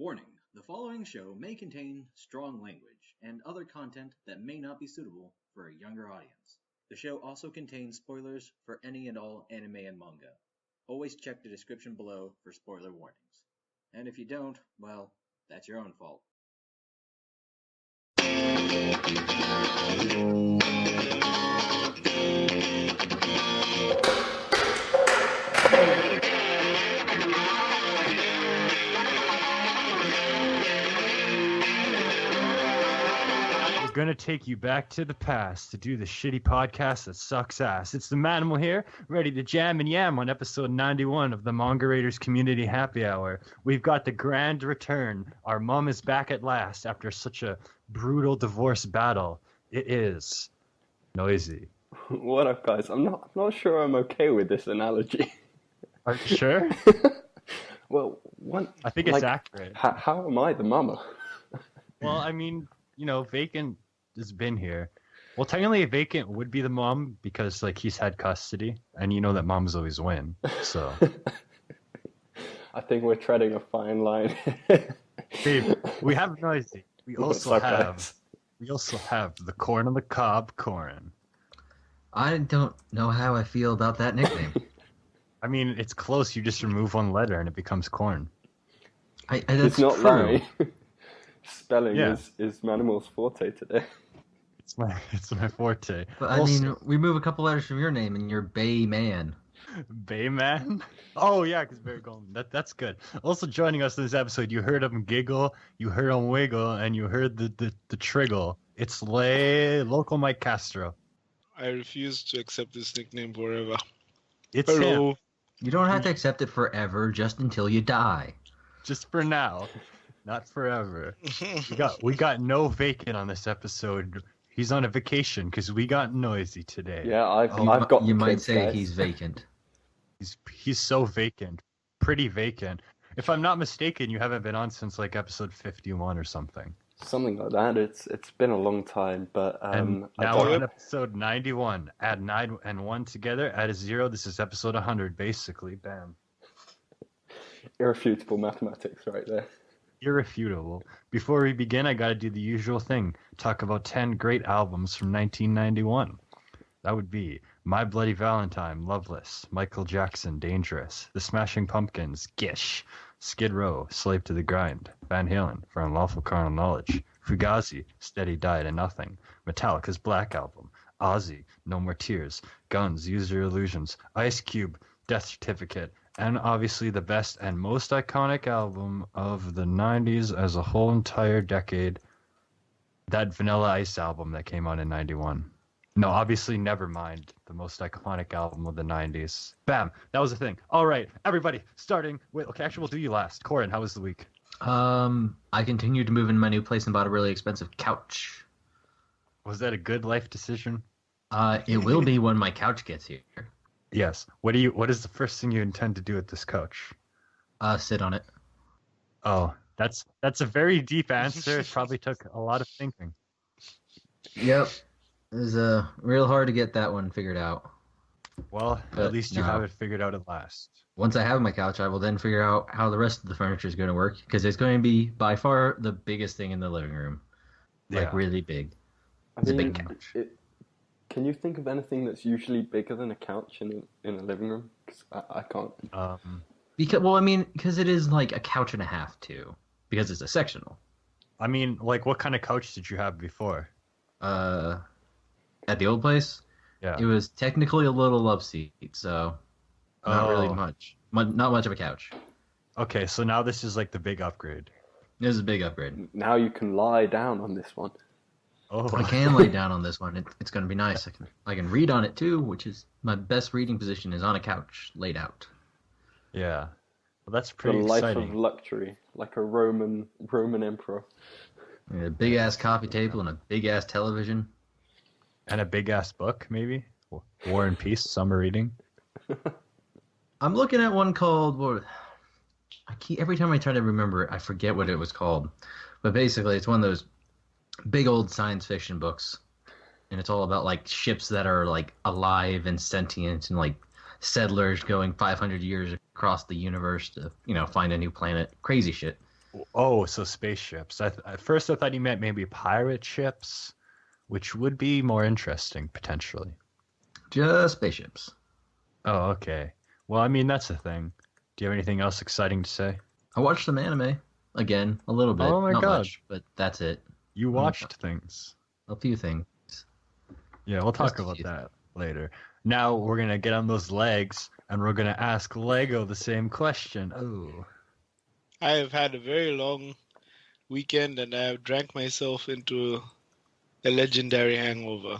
Warning: the following show may contain strong language and other content that may not be suitable for a younger audience. The show also contains spoilers for any and all anime and manga. Always check the description below for spoiler warnings. And if you don't, well, that's your own fault. We're gonna take you back to the past to do the shitty podcast that sucks ass. It's the Manimal here, ready to jam and yam on episode 91 of the Manga Raiders Community Happy Hour. We've got the grand return. Our mom is back at last after such a brutal divorce battle. It is Noisy. What up, guys? I'm not sure I'm okay with this analogy. Are you sure? Well, I think it's accurate. How am I the mama? Well, I mean, you know, Vacant has been here. Well, technically, Vacant would be the mom because, like, he's had custody, and you know that moms always win. So, I think we're treading a fine line. Babe, we have Noisy. We also have the corn on the cob, Coryn. I don't know how I feel about that nickname. I mean, it's close. You just remove one letter and it becomes corn. That's it's not true. Larry. Spelling is Manimal's forte today. It's my forte. But I mean, remove a couple letters from your name and you're Bayman. Bayman? Oh yeah, because Barry Goldman. That's good. Also joining us in this episode, you heard him giggle, you heard him wiggle, and you heard the triggle. It's local Mike Castro. I refuse to accept this nickname forever. It's him. You don't have to accept it forever, just until you die. Just for now, not forever. We got no Vacant on this episode. He's on a vacation because we got Noisy today. Yeah, I've got. You might kids, say guys. he's vacant. He's so vacant, pretty vacant. If I'm not mistaken, you haven't been on since like episode 51 or something. Something like that. It's been a long time, but and now we're on episode 91. Add 9 and 1 together, add a 0. This is episode 100, basically. Bam. Irrefutable mathematics, right there. Irrefutable. Before we begin, I gotta do the usual thing. Talk about 10 great albums from 1991. That would be My Bloody Valentine, Loveless, Michael Jackson, Dangerous, The Smashing Pumpkins, Gish, Skid Row, Slave to the Grind, Van Halen, For Unlawful Carnal Knowledge, Fugazi, Steady Died and Nothing, Metallica's Black Album, Ozzy, No More Tears, Guns, Use Your Illusions, Ice Cube, Death Certificate, and obviously the best and most iconic album of the 90s as a whole entire decade, that Vanilla Ice album that came out in 91. No, obviously Nevermind, the most iconic album of the 90s. Bam, that was the thing. All right, everybody, starting with... Okay, actually, we'll do you last. Coryn, how was the week? I continued to move into my new place and bought a really expensive couch. Was that a good life decision? It will be when my couch gets here. Yes. What is the first thing you intend to do with this couch? Sit on it. Oh, that's a very deep answer. It probably took a lot of thinking. Yep. It was real hard to get that one figured out. Well, at least you have it figured out at last. Once I have my couch, I will then figure out how the rest of the furniture is going to work, because it's going to be by far the biggest thing in the living room. Like, really big. It's a big couch. Can you think of anything that's usually bigger than a couch in a living room? Because I can't. Because it is like a couch and a half, too. Because it's a sectional. I mean, like, what kind of couch did you have before? At the old place? Yeah. It was technically a little love seat, so not really much. Not much of a couch. Okay, so now this is like the big upgrade. This is a big upgrade. Now you can lie down on this one. Oh, I can lay down on this one. It's going to be nice. I can read on it too, which is my best reading position is on a couch, laid out. Yeah. Well, that's pretty The life exciting. of luxury, like a Roman emperor. A big ass coffee table and a big ass television. And a big ass book, maybe? War and Peace, summer reading. I'm looking at one called every time I try to remember it, I forget what it was called. But basically, it's one of those big old science fiction books, and it's all about like ships that are like alive and sentient, and like settlers going 500 years across the universe to find a new planet. Crazy shit. Oh, so spaceships. At first I thought you meant maybe pirate ships, which would be more interesting potentially. Just spaceships. Oh, okay. Well, I mean that's a thing. Do you have anything else exciting to say? I watched some anime again, a little bit. Oh my Not God. much, but that's it. You watched things. A few things. Yeah, we'll talk Just a about few that later. Now we're gonna get on those legs and we're gonna ask Lego the same question. Oh. I have had a very long weekend and I have drank myself into a legendary hangover.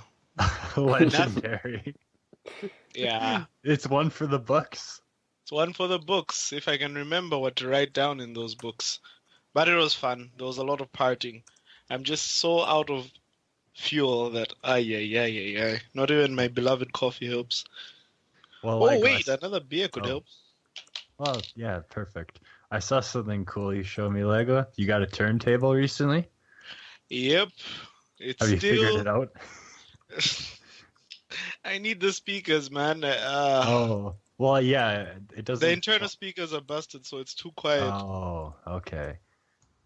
Legendary. Yeah. It's one for the books. It's one for the books, if I can remember what to write down in those books. But it was fun. There was a lot of partying. I'm just so out of fuel that not even my beloved coffee helps. Well, Oh Lego, wait, another beer could help. Well, yeah, perfect. I saw something cool you showed me, Lego. You got a turntable recently? Yep. It's Have you still... figured it out? I need the speakers, man. Oh, well, yeah, it doesn't... The internal speakers are busted, so it's too quiet. Oh, okay.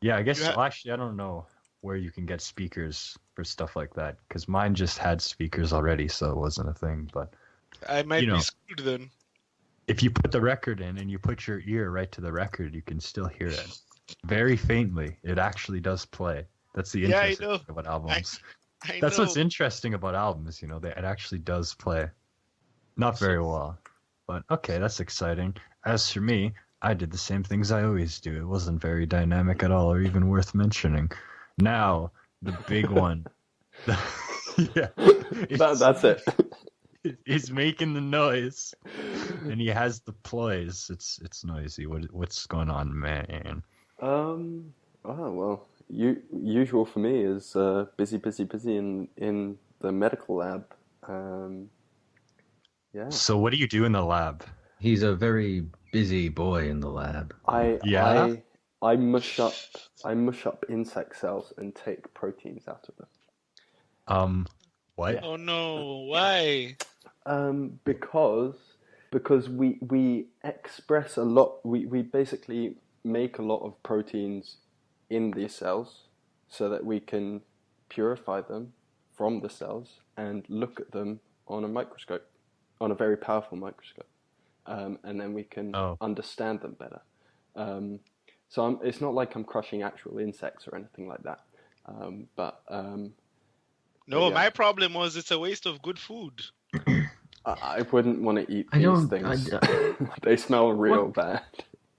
Yeah, I guess, well, actually, I don't know where you can get speakers for stuff like that, because mine just had speakers already, so it wasn't a thing, but... I might be screwed then. If you put the record in and you put your ear right to the record, you can still hear it. Very faintly. It actually does play. That's the interesting thing about albums. That's what's interesting about albums, you know, it actually does play. Not very well. But okay, that's exciting. As for me, I did the same things I always do. It wasn't very dynamic at all or even worth mentioning. Now, the big one. Yeah. That's it. He's making the noise, and he has the ploys. It's noisy. What's going on, man? Oh well, usual for me is busy in the medical lab. Yeah. So what do you do in the lab? He's a very busy boy in the lab. I mush up insect cells and take proteins out of them. What? Yeah. Oh no, why? Because we express a lot. We basically make a lot of proteins in these cells so that we can purify them from the cells and look at them on a microscope, on a very powerful microscope, and then we can understand them better. So it's not like I'm crushing actual insects or anything like that. No, my problem was it's a waste of good food. I wouldn't want to eat these things. They smell real bad.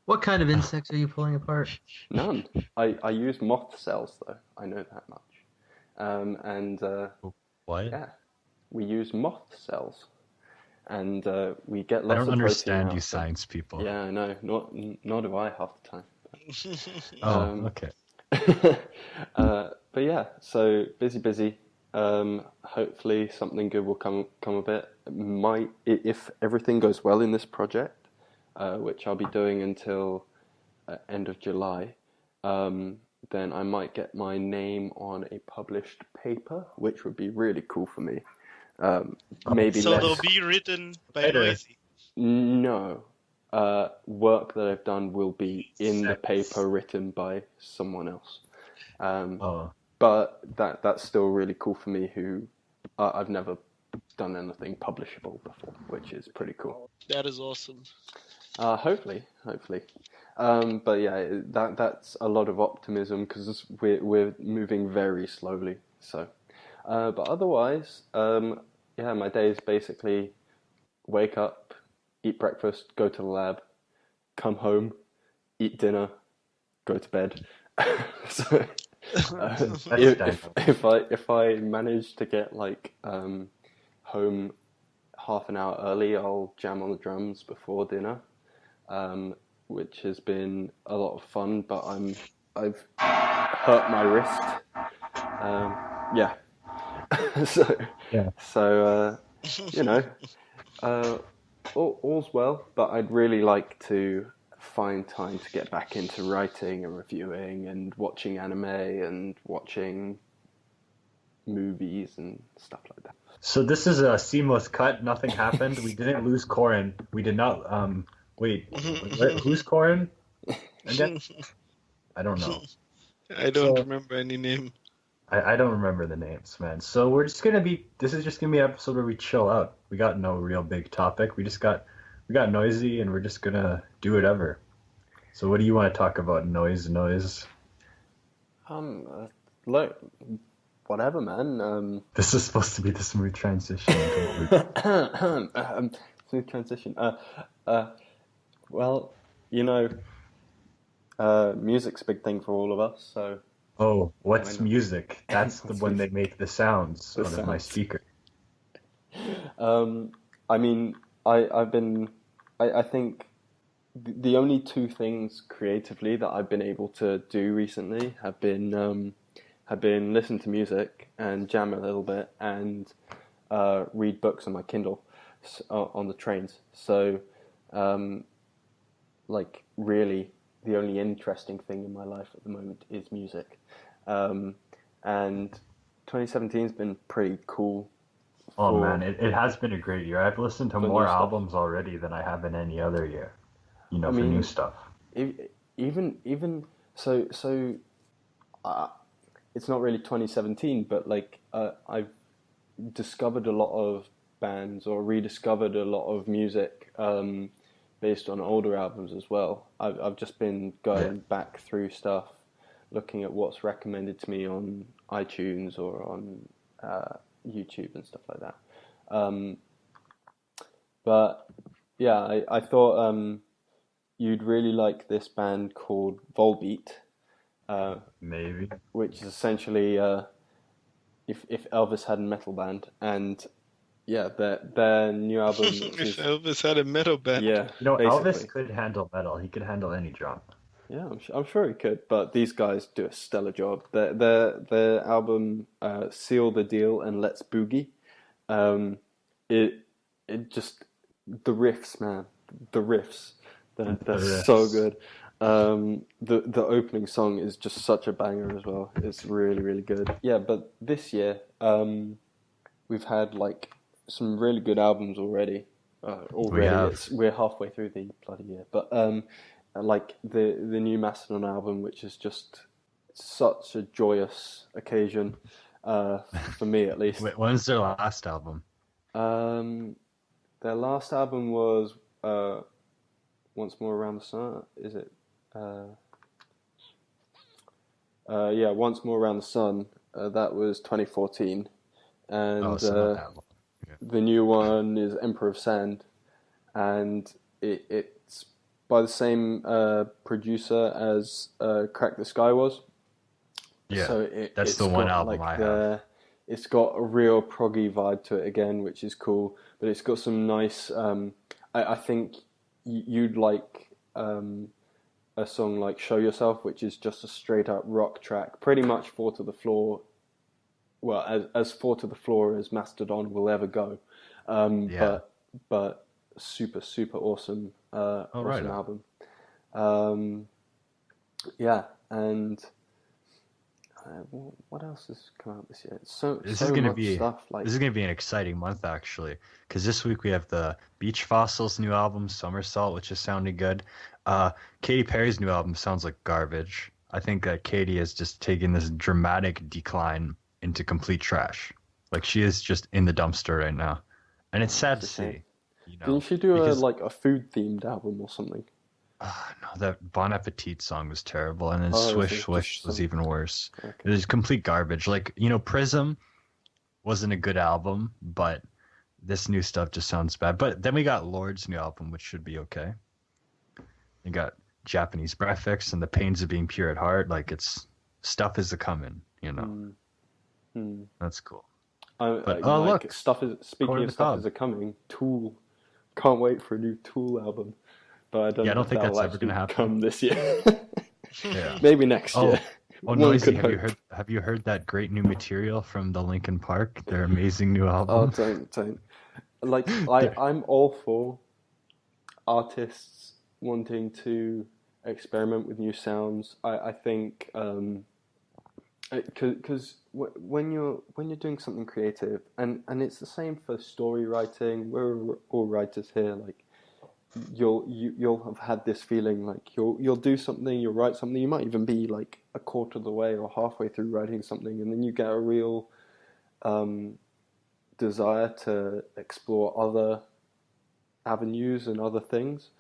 What kind of insects are you pulling apart? None. I use moth cells, though. I know that much. What? Yeah, we use moth cells. And we get lots of protein. I don't understand you out science people. Yeah, I know. Nor do I half the time. Okay. But yeah, so busy. Hopefully something good will come of it. If everything goes well in this project, which I'll be doing until end of July, then I might get my name on a published paper, which would be really cool for me. Maybe so they'll be written by Noisy? No. Work that I've done will be in the paper written by someone else. But that's still really cool for me, who I've never done anything publishable before, which is pretty cool. That is awesome. Hopefully. But yeah, that's a lot of optimism because we're moving very slowly. So, but otherwise, my day is basically wake up, eat breakfast, go to the lab, come home, eat dinner, go to bed. So. If I manage to get home half an hour early, I'll jam on the drums before dinner, which has been a lot of fun. But I've hurt my wrist. All's well. But I'd really like to find time to get back into writing and reviewing and watching anime and watching movies and stuff like that. So this is a seamless cut. Nothing happened. We didn't lose Coryn. We did not. Wait. Who's Coryn? Again? I don't know. I don't So- remember any name. I don't remember the names, man. So this is just gonna be an episode where we chill out. We got no real big topic. We got noisy, and we're just gonna do whatever. So what do you want to talk about? Noise. Like, whatever, man. This is supposed to be the smooth transition into what we Smooth transition. Well, music's a big thing for all of us, so. Oh, what's Why not? music? That's the What's when they music? make the sounds The out of my sounds. speaker. I mean, I think the only two things creatively that I've been able to do recently have been listen to music and jam a little bit and read books on my Kindle on the trains. So, like, really, the only interesting thing in my life at the moment is music. And 2017's been pretty cool. Oh for- man, it has been a great year. I've listened to for more new stuff. albums already than I have in any other year. I for mean, new stuff. Even so, it's not really 2017, but like I've discovered a lot of bands or rediscovered a lot of music based on older albums as well. I've just been going back through stuff, looking at what's recommended to me on iTunes or on YouTube and stuff like that. But yeah, I thought you'd really like this band called Volbeat, Maybe. which is essentially if Elvis had a metal band, and yeah, their new album, which If is Elvis had a metal band. yeah, Elvis basically. could handle metal. He could handle any genre. Yeah, I'm sure he could, but these guys do a stellar job. Their album, Seal the Deal and Let's Boogie, it just the riffs, man, the riffs, they're riffs. so good. The opening song is just such a banger as well. It's really really good. Yeah, but this year, we've had like some really good albums already. We're halfway through the bloody year, but like the new Mastodon album, which is just such a joyous occasion for me at least. Wait, when's their last album? Their last album was Once More Around the Sun. Is it? Yeah, Once More Around the Sun. That was 2014, and So not that long. the new one is Emperor of Sand, and it's by the same producer as Crack the Sky was. Yeah, So that's it's the one got, album I have. It's got a real proggy vibe to it again, which is cool. But it's got some nice. I think you'd like a song like "Show Yourself," which is just a straight up rock track, pretty much four to the floor. Well, as four to the floor as Mastodon will ever go. But super super awesome. Right Awesome album. Yeah, and. What else has come out this year? This so is gonna much be stuff. Like This is gonna be an exciting month actually, because this week we have the Beach Fossils' new album Somersault, which is sounding good. Katy Perry's new album sounds like garbage. I think that Katy has just taken this dramatic decline into complete trash. Like she is just in the dumpster right now, and it's sad to It's a shame. see. You know, didn't she do because- a food themed album or something? no, that Bon Appetit song was terrible, and then Oh, Swish just Swish was some- even worse. Okay. It was complete garbage. Like, Prism wasn't a good album, but this new stuff just sounds bad. But then we got Lord's new album, which should be okay. You got Japanese Breakfast and The Pains of Being Pure at Heart. Like, stuff is a coming, That's cool. Look, stuff is speaking Coryn of the stuff Cob. is a coming. Tool, can't wait for a new Tool album, but I don't. Yeah, I know don't if think that'll that's ever actually gonna happen. come this year. Yeah. Maybe next year. Oh, One Noisy, could hope. have you heard that great new material from the Linkin Park? Their amazing new album. Oh, don't. Like, I'm all for artists wanting to experiment with new sounds. I think because when you're doing something creative, and it's the same for story writing. We're all writers here. Like, you'll have had this feeling like you'll do something, you'll write something, you might even be like a quarter of the way or halfway through writing something, and then you get a real desire to explore other avenues and other things.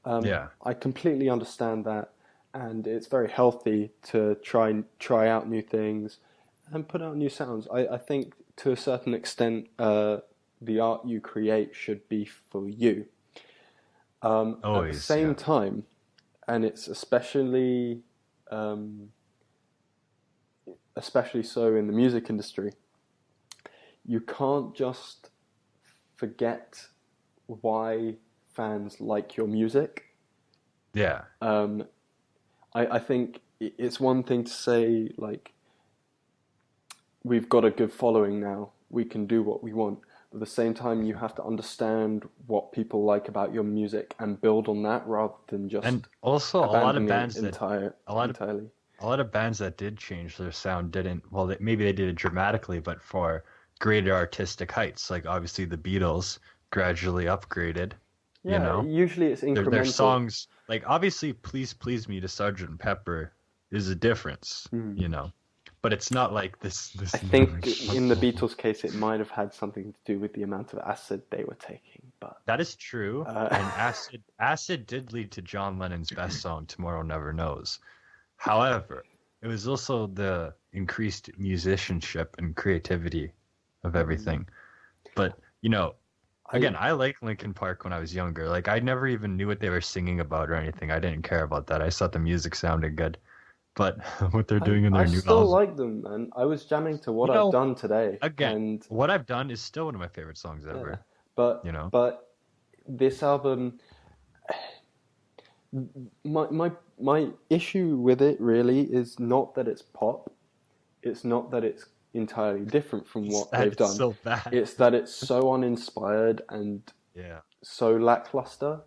I completely understand that, and it's very healthy to try out new things and put out new sounds. I think to a certain extent, the art you create should be for you. At the same time, and it's especially so in the music industry, you can't just forget why fans like your music. Yeah. I think it's one thing to say, like, we've got a good following now, we can do what we want. But at the same time, you have to understand what people like about your music and build on that rather than just and also a lot of bands entirely. A lot of bands that did change their sound didn't. Well, maybe they did it dramatically, but for greater artistic heights. Like obviously the Beatles gradually upgraded. Yeah, you know, usually it's incremental. Their songs, like obviously "Please Please Me" to Sgt. Pepper is a difference. You know, but it's not like this. I think in the Beatles' case, it might have had something to do with the amount of acid they were taking. But that is true, and acid did lead to John Lennon's best song, "Tomorrow Never Knows." However, it was also the increased musicianship and creativity of everything. But you know, again, I liked Linkin Park when I was younger. Like I never even knew what they were singing about or anything. I didn't care about that. I just thought the music sounded good. But what they're doing in their new album, I still like them, man. I was jamming to What I've Done today. Again, and What I've Done is still one of my favorite songs ever. Yeah, but but this album, my issue with it really is not that it's pop. It's not that it's entirely different from what they've done. So bad. It's that it's so uninspired and so lackluster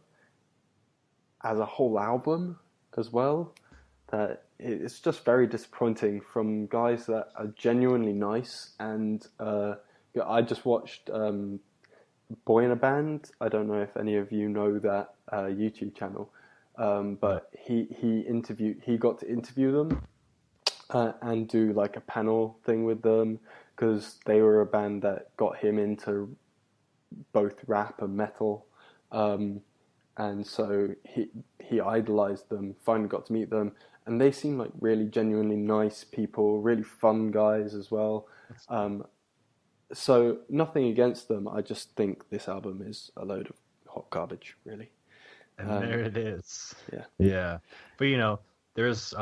as a whole album as well, that it's just very disappointing from guys that are genuinely nice. And I just watched Boy in a Band. I don't know if any of you know that YouTube channel, but he got to interview them and do like a panel thing with them, because they were a band that got him into both rap and metal, and so he idolized them. Finally got to meet them, and they seem like really genuinely nice people, really fun guys as well. So nothing against them. I just think this album is a load of hot garbage, really. And there it is. Yeah. But you know, there's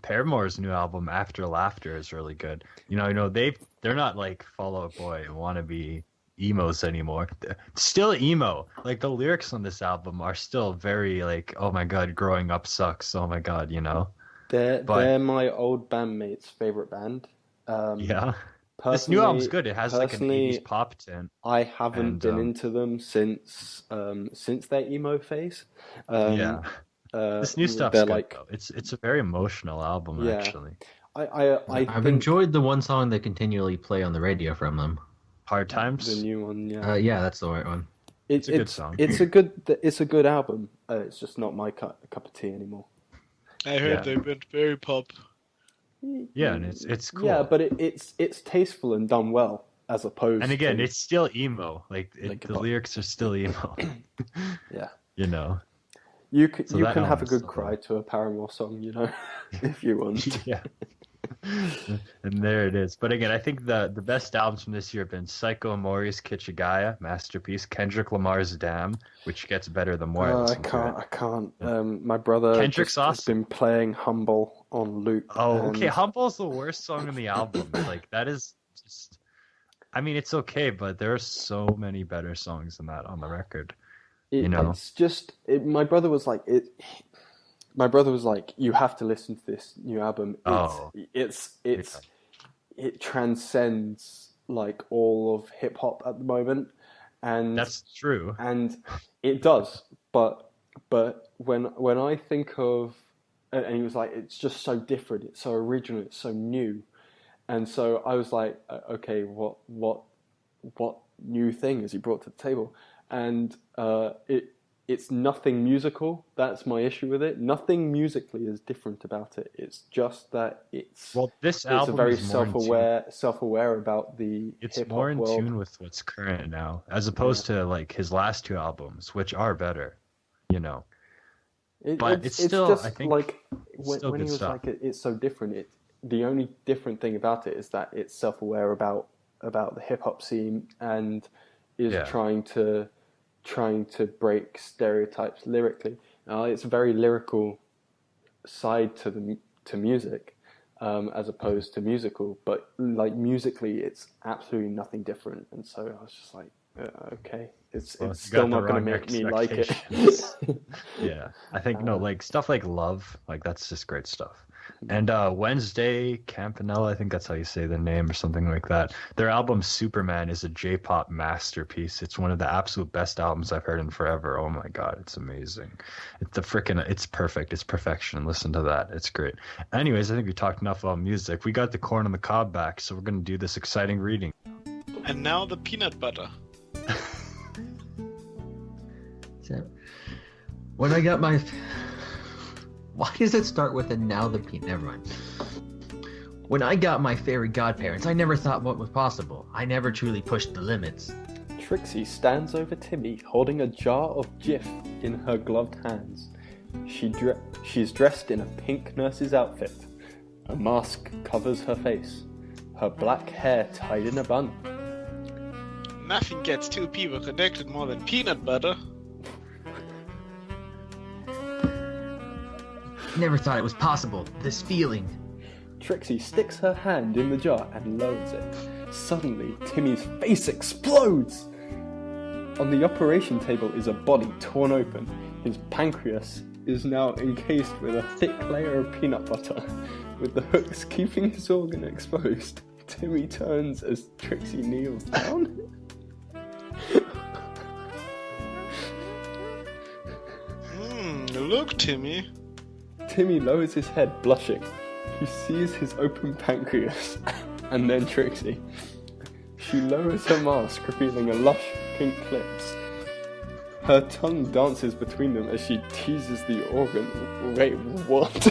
Paramore's new album After Laughter is really good. You know they're not like Fall Out Boy and wannabe emos anymore. Still emo. Like the lyrics on this album are still very like, oh my god, growing up sucks. Oh my god, you know. They're my old bandmate's favorite band. This new album's good. It has like an 80s pop tint. I haven't been into them since their emo phase. This new stuff's good, like, though. It's a very emotional album, actually. I've enjoyed the one song they continually play on the radio from them. Hard Times? The new one, that's the right one. It's a good song. It's a good album. It's just not my cup of tea anymore. I heard they went very pop. Yeah, and it's cool. Yeah, but it's tasteful and done well, as opposed. And again, it's still emo. Like the lyrics are still emo. Yeah. You know. You can have a good cry to a Paramore song, you know, if you want. Yeah. And there it is. But again, I think the best albums from this year have been Psycho Amori's Kichigaya, masterpiece, Kendrick Lamar's Damn, which gets better the more I listen to it. I can't. My brother has been playing Humble on loop. Oh, okay. Humble's the worst song on the album. Like, that is just... I mean, it's okay, but there are so many better songs than that on the record. It's just... My brother was like... My brother was like, you have to listen to this new album. It transcends like all of hip hop at the moment, and that's true. And it does, but when I think of, and he was like, it's just so different, it's so original, it's so new, and so I was like, okay, what new thing has he brought to the table? And it's nothing musical. That's my issue with it. Nothing musically is different about it. It's just that it's this it's album a very is more in tune. self-aware about the It's hip more hop in world. tune with what's current now, as opposed to like his last 2 albums, which are better, you know. But it's still, just I think, like still when good he was stuff. like, it's so different. The only different thing about it is that it's self-aware about the hip hop scene and is trying to break stereotypes lyrically. It's a very lyrical side to music, as opposed to musical. But like musically, it's absolutely nothing different. And so I was just like, okay, it's still not going to make me like it. Yeah, I think like stuff like Love, like that's just great stuff. And Wednesday Campanella, I think that's how you say their name or something like that. Their album Superman is a J-pop masterpiece. It's one of the absolute best albums I've heard in forever. Oh my god, it's amazing. It's perfect. It's perfection. Listen to that. It's great. Anyways, I think we talked enough about music. We got the corn on the cob back, so we're going to do this exciting reading. And now the peanut butter. So, when I got my... Why does it start with a now the peanut? Never mind. When I got my fairy godparents, I never thought what was possible. I never truly pushed the limits. Trixie stands over Timmy, holding a jar of Jif in her gloved hands. She's dressed in a pink nurse's outfit. A mask covers her face. Her black hair tied in a bun. Nothing gets 2 people connected more than peanut butter. Never thought it was possible. This feeling. Trixie sticks her hand in the jar and lowers it. Suddenly, Timmy's face explodes! On the operation table is a body torn open. His pancreas is now encased with a thick layer of peanut butter, with the hooks keeping his organ exposed. Timmy turns as Trixie kneels down. Look, Timmy. Timmy lowers his head, blushing. He sees his open pancreas, and then Trixie. She lowers her mask, revealing a lush pink lips. Her tongue dances between them as she teases the organ. Wait, what?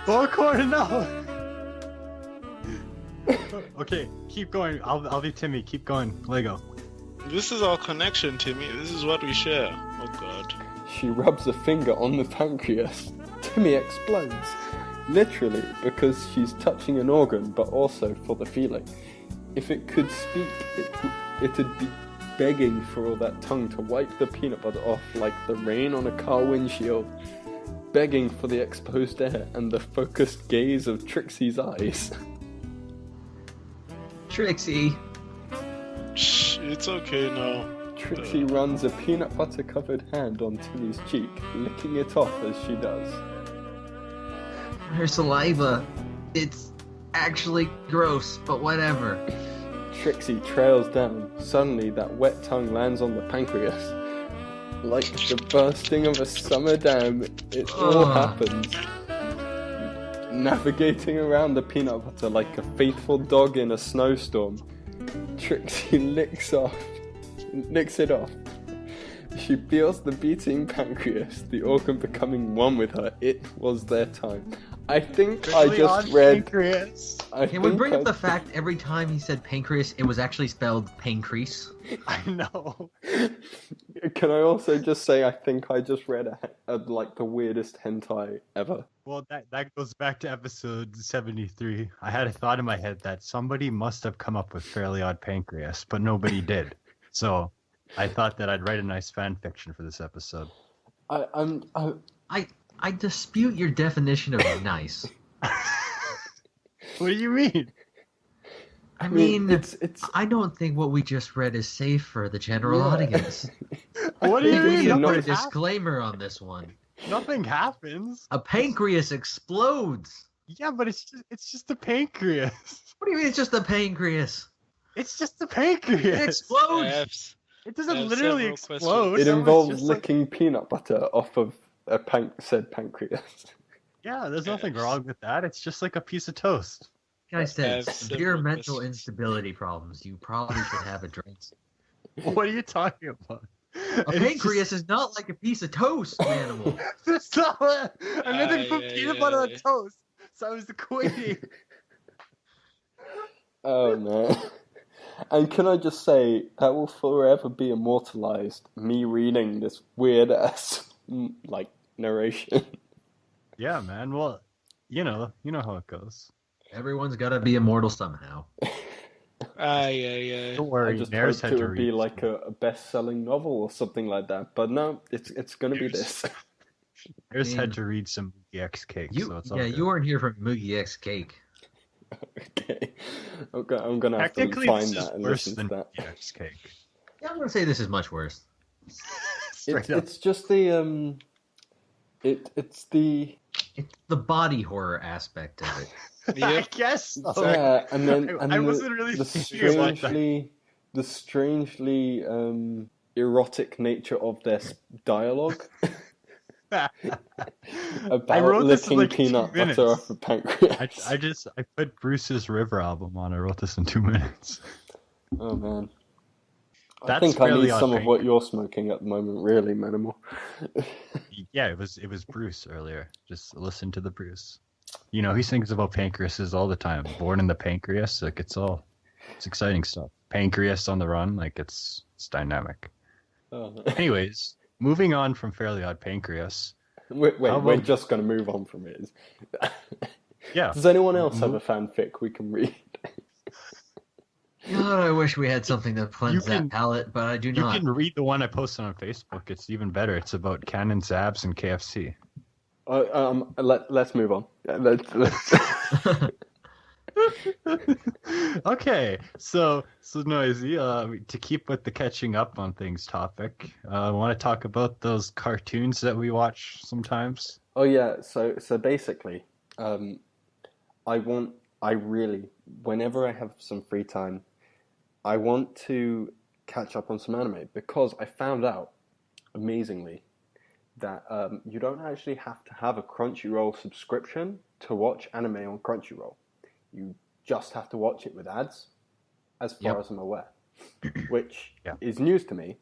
Oh, Cornell! Okay, keep going. I'll be Timmy. Keep going. Lego. This is our connection, Timmy. This is what we share. Oh god. She rubs a finger on the pancreas. Timmy explodes. Literally, because she's touching an organ, but also for the feeling. If it could speak, it'd be begging for all that tongue to wipe the peanut butter off like the rain on a car windshield. Begging for the exposed air and the focused gaze of Trixie's eyes. Trixie. Shh, it's okay now. Trixie runs a peanut butter covered hand on Timmy's cheek, licking it off as she does. Her saliva. It's actually gross, but whatever. Trixie trails down. Suddenly, that wet tongue lands on the pancreas. Like the bursting of a summer dam, it all happens. Navigating around the peanut butter like a faithful dog in a snowstorm, Trixie licks it off. She feels the beating pancreas, the organ becoming one with her. It was their time. I think I just read... Pancreas. Can we bring up the fact every time he said pancreas, it was actually spelled pancreas? I know. Can I also just say I think I just read like the weirdest hentai ever. Well, that goes back to episode 73. I had a thought in my head that somebody must have come up with Fairly Odd Pancreas, but nobody did. So I thought that I'd write a nice fan fiction for this episode. I dispute your definition of nice. What do you mean? I mean, it's I don't think what we just read is safe for the general audience. What do you We mean? need to put a Nothing disclaimer on this one. Nothing happens. A pancreas explodes. Yeah, but it's just the pancreas. What do you mean it's just the pancreas? It's just the pancreas. It explodes. Fs. It doesn't I have literally several explode. questions. It No, involves it's just like- licking peanut butter off of said pancreas. Yeah, there's nothing wrong with that. It's just like a piece of toast. Guys said I have severe several mental questions. instability problems. You probably should have a drink. What are you talking about? A pancreas is not like a piece of toast, Manimal. That's not what I meant to put Aye, peanut aye, butter on aye. toast. So I was equating. Oh man. And can I just say, that will forever be immortalized, me reading this weird ass, like, narration. Yeah, man. Well, you know how it goes. Everyone's got to be immortal somehow. Aye. Don't I worry, just Nair's hoped had it to would be read. like a best-selling novel or something like that, but no, it's gonna be this. Nair's I mean, had to read some EX cake, so it's all good. you weren't here for Moogie X Cake. Okay, I'm gonna have to Technically, find this is that and worse listen than to that. EX cake. Yeah, I'm gonna say this is much worse. Straight up. It's just the it's the It's the body horror aspect of it. Yep. I guess so. yeah, and then I wasn't really the thinking about that. strangely erotic nature of their dialogue I about wrote this in licking like 2 peanut minutes. butter off a pancreas. I put Bruce's River album on. I wrote this in 2 minutes. Oh man. I That's think I fairly need on some of paper. what you're smoking at the moment, really, Manimal. Yeah, it was Bruce earlier. Just listen to the Bruce. You know, he sings about pancreases all the time. Born in the Pancreas, like it's exciting stuff. Pancreas on the run, like it's dynamic. Oh. Anyways, moving on from Fairly Odd Pancreas. Wait, How we're about- just going to move on from it. Yeah. Does anyone else have a fanfic we can read? God, I wish we had something that cleansed can- that palate, but I do You not. can read the one I posted on Facebook. It's even better. It's about Canon Zabs and KFC. Let's move on. Yeah, let's... Okay, so Noisy, to keep with the catching up on things topic, I want to talk about those cartoons that we watch sometimes. Oh yeah, so basically, whenever I have some free time, I want to catch up on some anime because I found out, amazingly, that you don't actually have to have a Crunchyroll subscription to watch anime on Crunchyroll. You just have to watch it with ads, as far as I'm aware, which is news to me.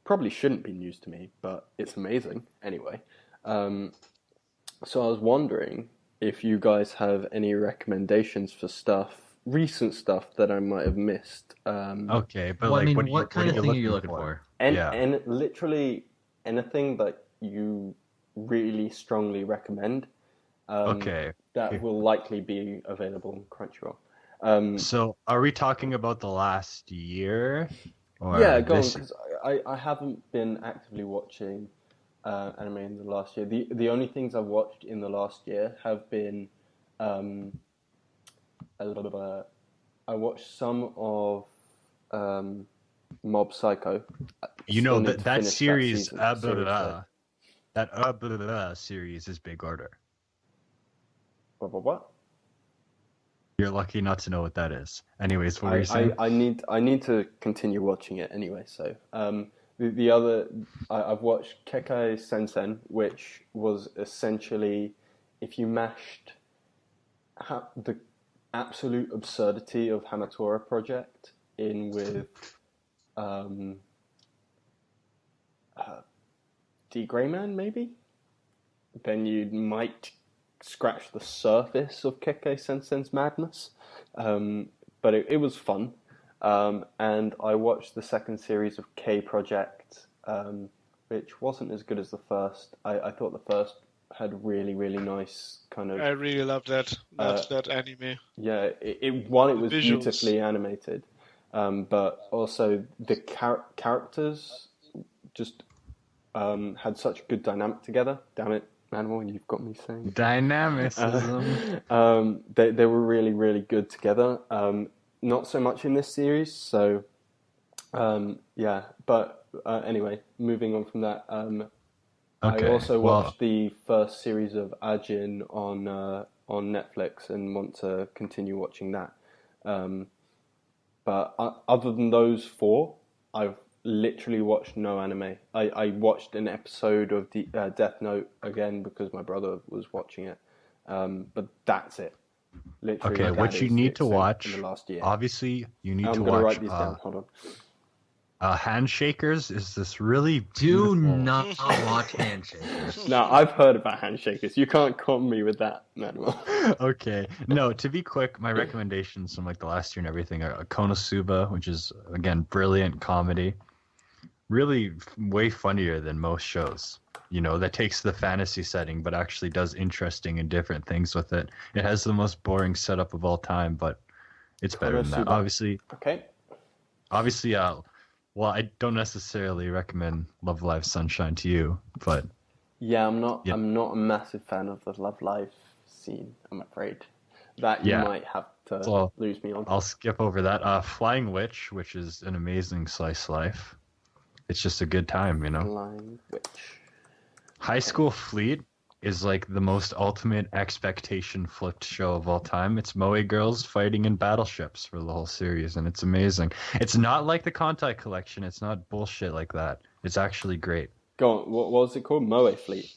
Probably shouldn't be news to me, but it's amazing anyway. So I was wondering if you guys have any recommendations for recent stuff that I might have missed. Okay, but Well, like, I mean, what what kind of thing are you looking for? And literally anything that you really strongly recommend. Okay. That will likely be available on Crunchyroll. So, are we talking about the last year? Or Yeah, go on, this- because I haven't been actively watching anime in the last year. The only things I've watched in the last year have been I watched some of Mob Psycho. You know Still need that to that finish series, that series, series is big order. What? You're lucky not to know what that is. Anyways, what were you saying? I need to continue watching it anyway. So the other I've watched Kekai Sensen, which was essentially if you mashed the absolute absurdity of Hamatora Project in with D Greyman maybe, then you might scratch the surface of Kekkei Sensen's madness. But it was fun. And I watched the second series of K Project, which wasn't as good as the first. I thought the first had really, really nice kind of... I really love that that anime. Yeah, it was Visuals. beautifully animated. But also the characters just had such a good dynamic together. Damn it, Manimal, you've got me saying Dynamicism. they were really, really good together. Not so much in this series, so yeah. But anyway, moving on from that, Okay, I also well- watched the first series of Ajin on Netflix and want to continue watching that. But other than those four, I've literally watched no anime. I watched an episode of Death Note again because my brother was watching it. But that's it. Literally, Okay, that what you is need it to in watch, the last year. obviously, you need I'm to going to watch. write these down. Hold on. Handshakers is this really Do beautiful... not watch Handshakers. Now, I've heard about Handshakers. You can't con me with that, Manimal. Okay. No, to be quick, my recommendations from like the last year and everything are Konosuba, which is again brilliant comedy. Really way funnier than most shows. You know, that takes the fantasy setting but actually does interesting and different things with it. It has the most boring setup of all time, but it's better than that. Konosuba. Obviously, well, I don't necessarily recommend Love Live Sunshine to you, but Yeah, I'm not Yeah. a massive fan of the Love Life scene, I'm afraid. That you Yeah. might have to So, lose me on. I'll skip over that. Flying Witch, which is an amazing slice life. It's just a good time, you know. Flying Witch. High School Fleet is like the most ultimate expectation flipped show of all time. It's moe girls fighting in battleships for the whole series, and it's amazing. It's not like the Kontai collection. It's not bullshit like that. It's actually great. Go on, what was it called? Moe Fleet.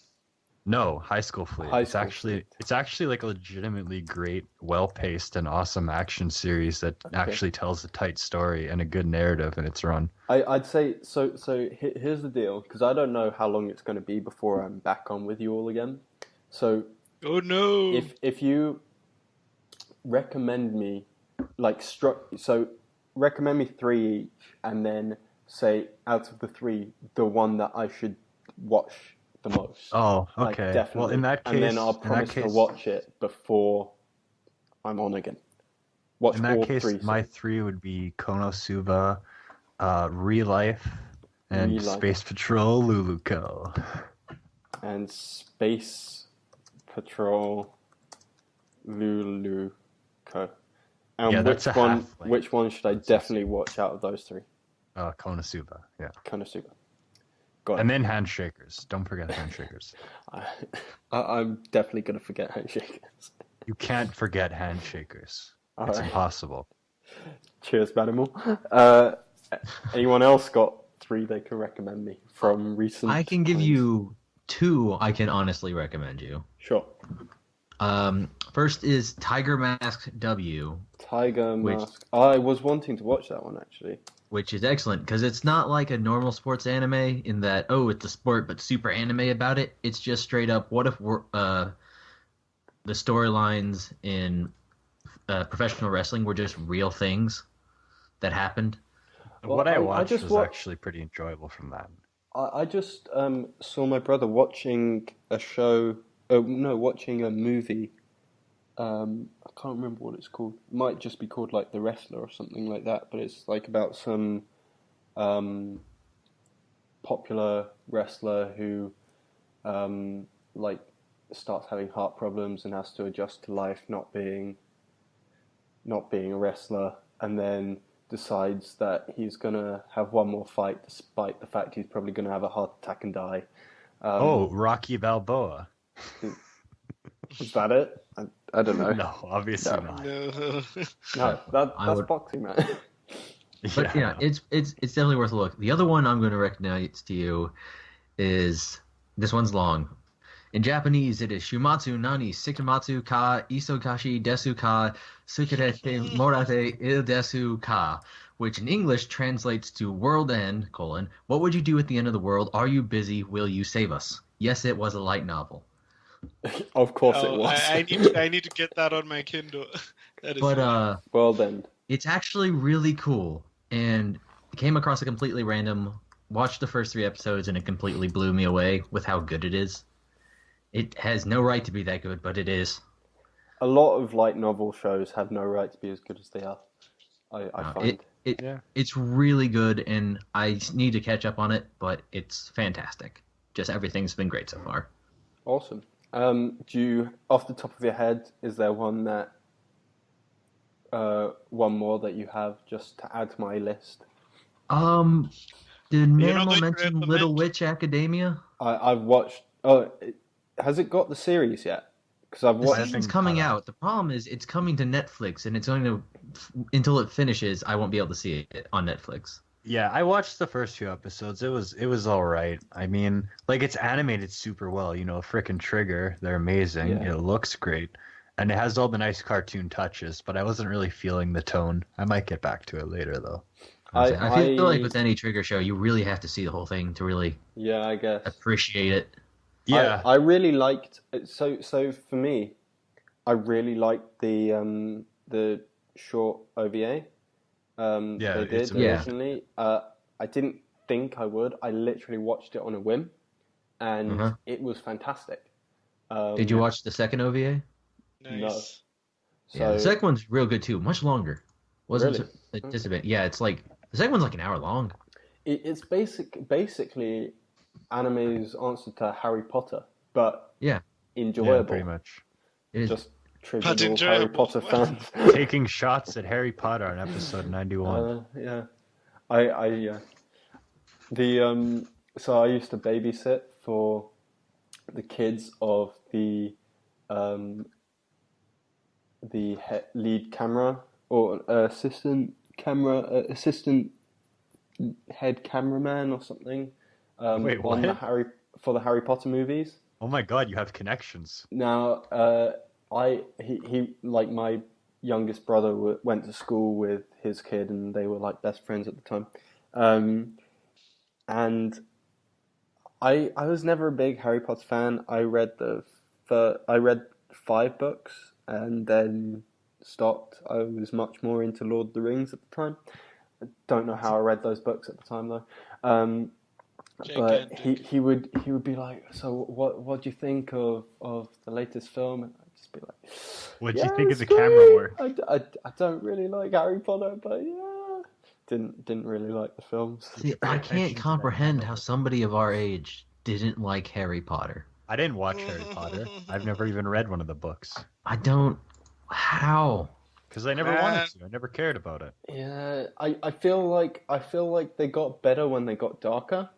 No, High School Fleet. High it's School actually Fleet. it's actually like a legitimately great, well-paced and awesome action series that actually tells a tight story and a good narrative in its run. I'd say, so here's the deal, because I don't know how long it's going to be before I'm back on with you all again. So Oh no! if you recommend me, recommend me 3 each, and then say out of the 3, the one that I should watch the most. Oh, Like, okay. definitely. Well, in that case, and then I'll promise to watch it before I'm on again. Watch in that all case, 3. my 3 would be Konosuba, Real Life, and Real Life. Space Patrol Luluko. And Space Patrol Luluko. And Yeah, that's a half link. which one should I definitely watch out of those 3? Konosuba, yeah. Konosuba. Got it. And then Handshakers. Don't forget Handshakers. I'm definitely going to forget Handshakers. You can't forget Handshakers. All It's right. impossible. Cheers, Manimal. Anyone else got 3 they can recommend me from recent I can give times? you 2 I can honestly recommend you. Sure. First is Tiger Mask W, Tiger Which- Mask. I was wanting to watch that one, actually. which is excellent because it's not like a normal sports anime in that, oh, it's a sport but super anime about it. It's just straight up, what if the storylines in professional wrestling were just real things that happened? Well, What I I watched just was wa- actually pretty enjoyable from that. I just saw my brother watching a show. Oh, no, watching a movie. I can't remember what it's called. It might just be called like The Wrestler or something like that. But it's like about some popular wrestler who like starts having heart problems and has to adjust to life not being a wrestler, and then decides that he's gonna have one more fight despite the fact he's probably gonna have a heart attack and die. Rocky Balboa. Is that it? I don't know. No, obviously No. not. No. No, I that's would- boxing, man. But yeah, it's definitely worth a look. The other one I'm going to recommend to you is, this one's long. In Japanese, it is Shumatsu Nani Sikamatsu ka Isokashi Desu ka Sukarete Morate Il Desu ka, which in English translates to World End, : What would you do at the end of the world? Are you busy? Will you save us? Yes, it was a light novel. Of course it Oh, was. I need to get that on my Kindle. That is But Well then, it's actually really cool, and came across it completely random. Watched the first 3 episodes, and it completely blew me away with how good it is. It has no right to be that good, but it is. a lot of light novel shows have no right to be as good as they are. I find. Yeah. It's really good, and I need to catch up on it, but it's fantastic. Just everything's been great so far. Awesome. Do you, off the top of your head, is there one more that you have just to add to my list? Did You're not Manimal going to mention recommend- Little Witch Academia? I've watched. Oh, has it got the series yet? Because I've The watched. season's been coming cut out. The problem is it's coming to Netflix, and it's going to, until it finishes, I won't be able to see it on Netflix. Yeah, I watched the first few episodes. It was all right. I mean, like, it's animated super well. You know, frickin' Trigger, they're amazing. Yeah. It looks great, and it has all the nice cartoon touches. But I wasn't really feeling the tone. I might get back to it later, though. I feel like with any trigger show, you really have to see the whole thing to really I guess appreciate it. Yeah. I really liked so for me, I really liked the short OVA they did originally. I didn't think I would. I literally watched it on a whim, and it was fantastic. Did you watch the second OVA? Nice. No. Yeah, the second one's real good too. Much longer. Wasn't Really? anticipated. Yeah, it's like the second one's like an hour long. It's basically anime's answer to Harry Potter, but enjoyable. Yeah, pretty much. It is Just trivial Harry Potter fans. Taking shots at Harry Potter on episode 91. So I used to babysit for the kids of the lead camera or assistant head cameraman or something. Wait, what? For the Harry Potter movies. Oh my god, you have connections. Now, he like my youngest brother went to school with his kid, and they were like best friends at the time. And I was never a big Harry Potter fan. I read 5 books and then stopped. I was much more into Lord of the Rings at the time. I don't know how I read those books at the time though. But he would be like, so what do you think of the latest film? And I'd just be like, what do you think of the camera work? I don't really like Harry Potter, but didn't really like the films. See, I can't comprehend how somebody of our age didn't like Harry Potter. I didn't watch Harry Potter. I've never even read one of the books. I don't. How? Because I never wanted to. I never cared about it. Yeah, I feel like they got better when they got darker.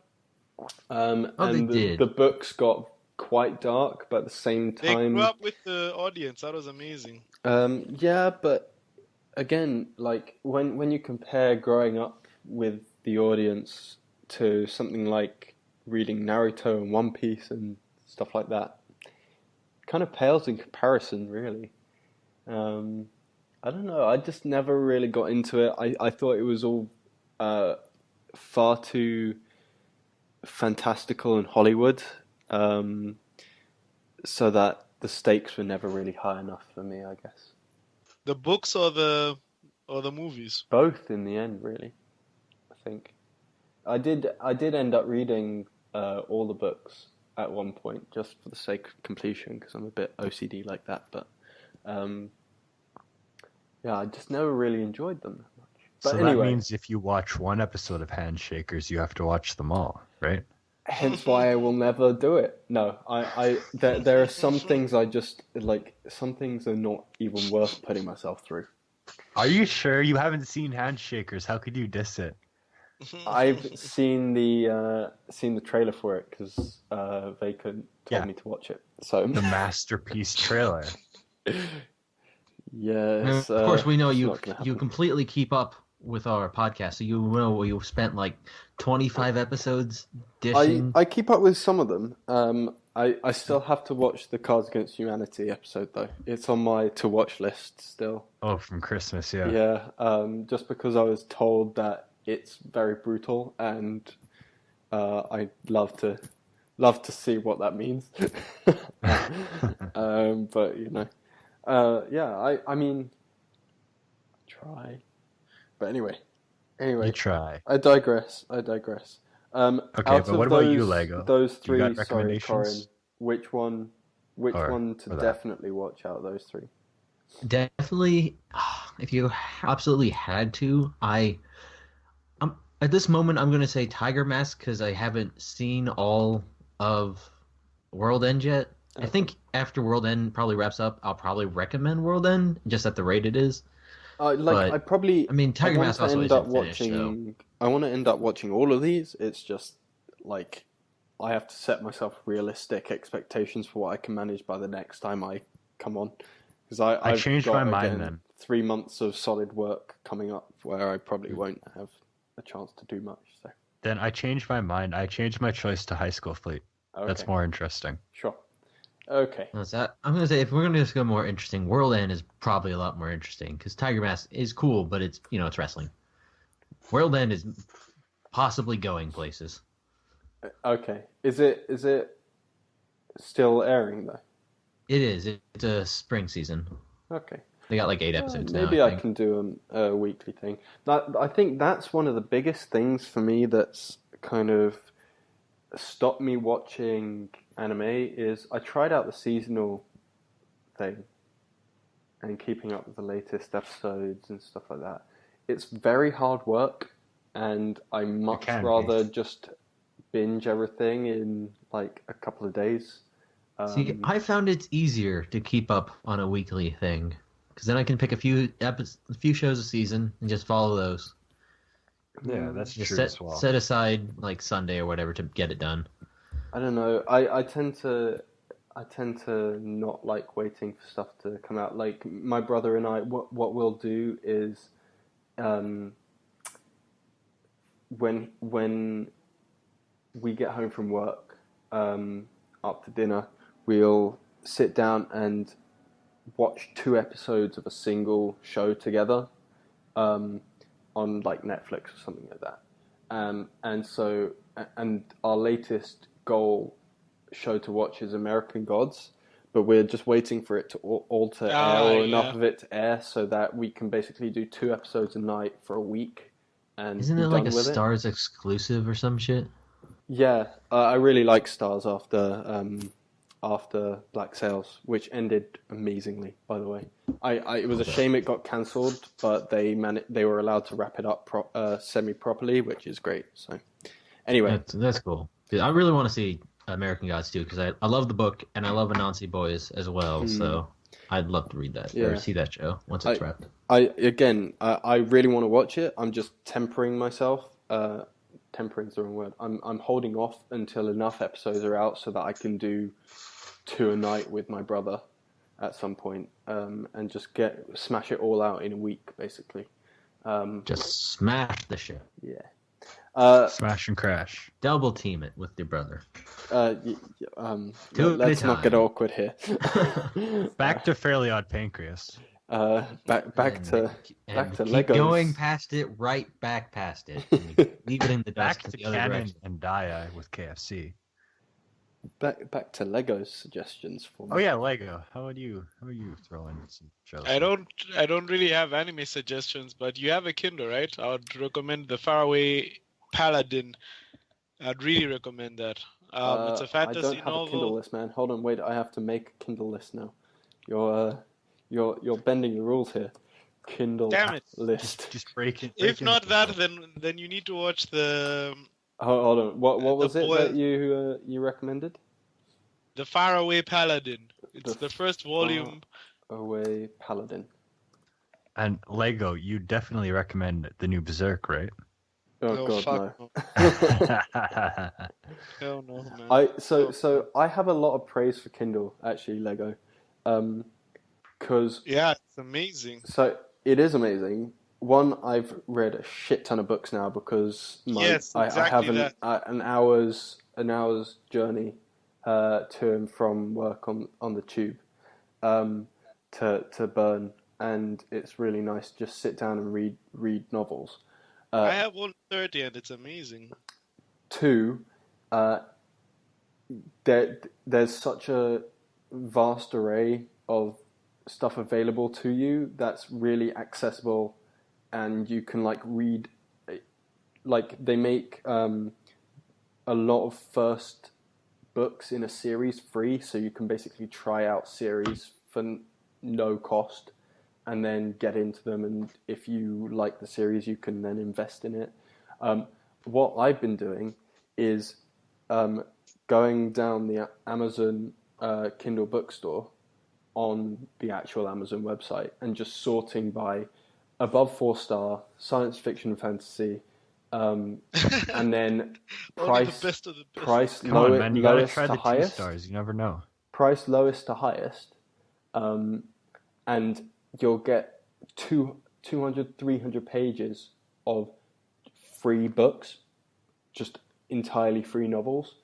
They did. The books got quite dark, but at the same time, they grew up with the audience. That was amazing. Yeah, but again, like when you compare growing up with the audience to something like reading Naruto and One Piece and stuff like that, it kind of pales in comparison, really. I don't know. I just never really got into it. I thought it was all far too fantastical and Hollywood, so that the stakes were never really high enough for me, I guess. The books or the movies? Both in the end, really. I think I did end up reading all the books at one point just for the sake of completion, because I'm a bit OCD like that. But I just never really enjoyed them that much. But so anyway, that means if you watch one episode of Handshakers, you have to watch them all, right? Hence why I will never do it. No, there are some things I just like. Some things are not even worth putting myself through. Are you sure you haven't seen Handshakers? How could you diss it? I've seen the trailer for it because Vacant told me to watch it. So the masterpiece trailer. Yes. Of course, we know you completely keep up with our podcast, so you know you've spent like 25 episodes dishing. I keep up with some of them. I still have to watch the Cards Against Humanity episode though. It's on my to watch list still. Oh, from Christmas, yeah. Yeah. Just because I was told that it's very brutal, and I'd love to see what that means. But you know. I mean, try. But anyway. You try. I digress. Okay, but what about you, Lego? Those 3, you got recommendations? Coryn, which one to definitely watch out of those 3? Definitely, if you absolutely had to, at this moment I'm going to say Tiger Mask because I haven't seen all of World End yet. I think after World End probably wraps up, I'll probably recommend World End just at the rate it is. Tiger Mask also isn't finished, so. I want to end up watching all of these. It's just like I have to set myself realistic expectations for what I can manage by the next time I come on. Because I changed my mind then. 3 months of solid work coming up where I probably won't have a chance to do much. So then I changed my mind. I changed my choice to High School Fleet. Okay. That's more interesting. Sure. Okay. I'm going to say, if we're going to just go more interesting, World End is probably a lot more interesting because Tiger Mask is cool, but it's it's wrestling. World End is possibly going places. Okay. Is it still airing though? It is. It's a spring season. Okay. They got like 8 episodes now. Maybe I I think. can do a weekly thing. I think that's one of the biggest things for me that's kind of stopped me watching anime is I tried out the seasonal thing and keeping up with the latest episodes and stuff like that. It's very hard work, and I much can be. rather just binge everything in like a couple of days. See, I found it's easier to keep up on a weekly thing because then I can pick a few shows a season and just follow those. Yeah, that's Just true as well. set aside like Sunday or whatever to get it done. I don't know. I tend to not like waiting for stuff to come out. Like my brother and I, what we'll do is, when we get home from work, after dinner, we'll sit down and watch 2 episodes of a single show together, on like Netflix or something like that. And our latest goal show to watch is American Gods, but we're just waiting for it to all to air, or enough of it to air, so that we can basically do 2 episodes a night for a week. And Isn't be it like done a with Stars exclusive or some shit? Yeah, I really like Stars after Black Sails, which ended amazingly, by the way. It was a shame it got cancelled, but they were allowed to wrap it up semi-properly, which is great. So, anyway. That's cool. I really want to see American Gods too, because I love the book, and I love Anansi Boys as well, so I'd love to read that, or see that show once it's wrapped. I really want to watch it. I'm just tempering myself. Tempering's the wrong word. I'm holding off until enough episodes are out so that I can do 2 a night with my brother at some point, and just smash it all out in a week, basically. Just smash the shit. Yeah. Smash and crash. Double team it with your brother. Let's not get awkward here. Back to Fairly Odd Pancreas. Back to keep Legos. going past it, right back past it. And leave it in the dust Back to the other Canon direction. and Die with KFC. Back to Legos suggestions for me. Oh yeah, Lego. How would you throw in some shows? I don't really have anime suggestions, but you have a Kindle, right? I would recommend The Faraway Paladin. I'd really recommend that. It's a fantasy I don't have novel. a Kindle list, man. Hold on, wait. I have to make a Kindle list now. You're bending the rules here. Kindle Damn it. list. Just break it. If not that, then you need to watch the Hold on. What was it boy- that you recommended? The Faraway Paladin. It's the first volume. Away Paladin. And Lego, you definitely recommend the new Berserk, right? Oh God, fuck no. Hell no, man. So I have a lot of praise for Kindle, actually, Lego, because Yeah, it's amazing. so it is amazing. One, I've read a shit ton of books now because Yes, I have exactly an hour's journey to and from work on the tube, to burn, and it's really nice to just sit down and read novels. I have 130 and it's amazing. 2, there's such a vast array of stuff available to you that's really accessible, and you can read. They make a lot of first books in a series free, so you can basically try out series for no cost and then get into them, and if you like the series you can then invest in it. What I've been doing is going down the Amazon Kindle bookstore on the actual Amazon website and just sorting by above 4-star, science fiction, fantasy, and then Only the best of the best. price Come on, man, you gotta lowest try to the 2 highest. stars. You never know. Price lowest to highest, and you'll get 200, 300 pages of free books, just entirely free novels.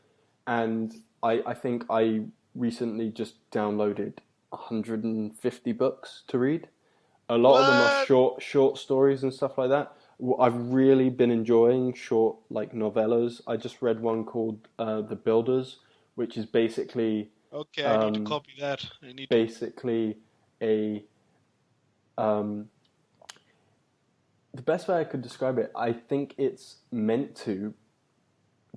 And I think I recently just downloaded 150 books to read. A lot of them are short stories and stuff like that. I've really been enjoying short like novellas. I just read one called The Builders, which is basically Okay, I need to copy that. basically a the best way I could describe it, I think it's meant to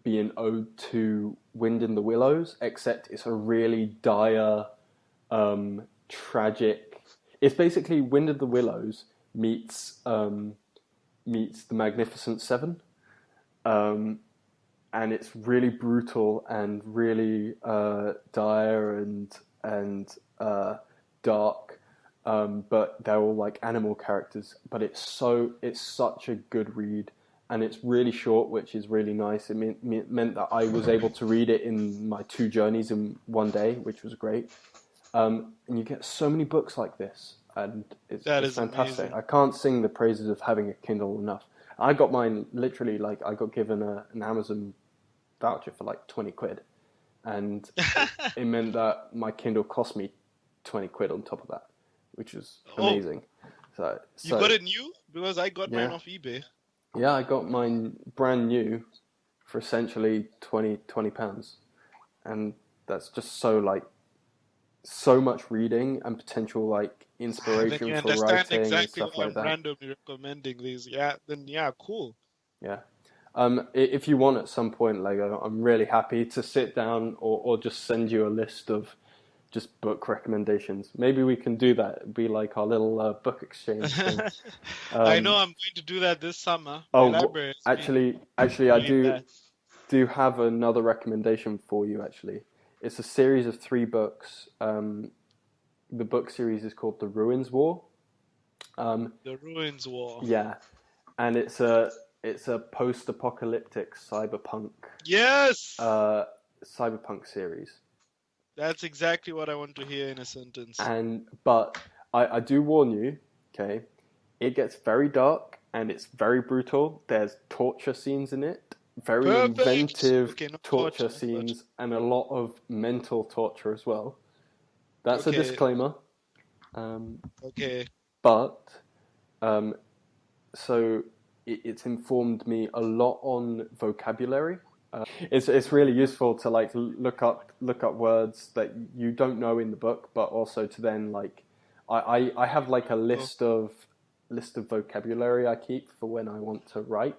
be an ode to Wind in the Willows, except it's a really dire, tragic. It's basically Wind in the Willows meets The Magnificent Seven, and it's really brutal and really dire and dark. But they're all like animal characters. But it's such a good read, and it's really short, which is really nice. It meant that I was able to read it in my 2 journeys in one day, which was great. And you get so many books like this, and it's fantastic. Amazing. I can't sing the praises of having a Kindle enough. I got mine literally like I got given an Amazon voucher for like 20 quid, and it meant that my Kindle cost me 20 quid on top of that, which is amazing. So you got it new? Because I got mine off eBay. Yeah, I got mine brand new for essentially £20, and that's just so much reading and potential like inspiration for writing exactly and stuff like that. Randomly recommending these. Yeah, then cool. Yeah. If you want at some point, Lego, I'm really happy to sit down or just send you a list of just book recommendations. Maybe we can do that. It'd be like our little book exchange thing. I know I'm going to do that this summer. Actually, I do have another recommendation for you, actually. It's a series of 3 books. The book series is called The Ruins War. The Ruins War. Yeah. And it's a post-apocalyptic cyberpunk. Yes. Cyberpunk series. That's exactly what I want to hear in a sentence. But I do warn you, okay? It gets very dark and it's very brutal. There's torture scenes in it, very inventive torture scenes, and a lot of mental torture as well. That's a disclaimer. Okay. But so it's informed me a lot on vocabulary. It's really useful to like look up words that you don't know in the book, but also to then like I have like a list of vocabulary I keep for when I want to write.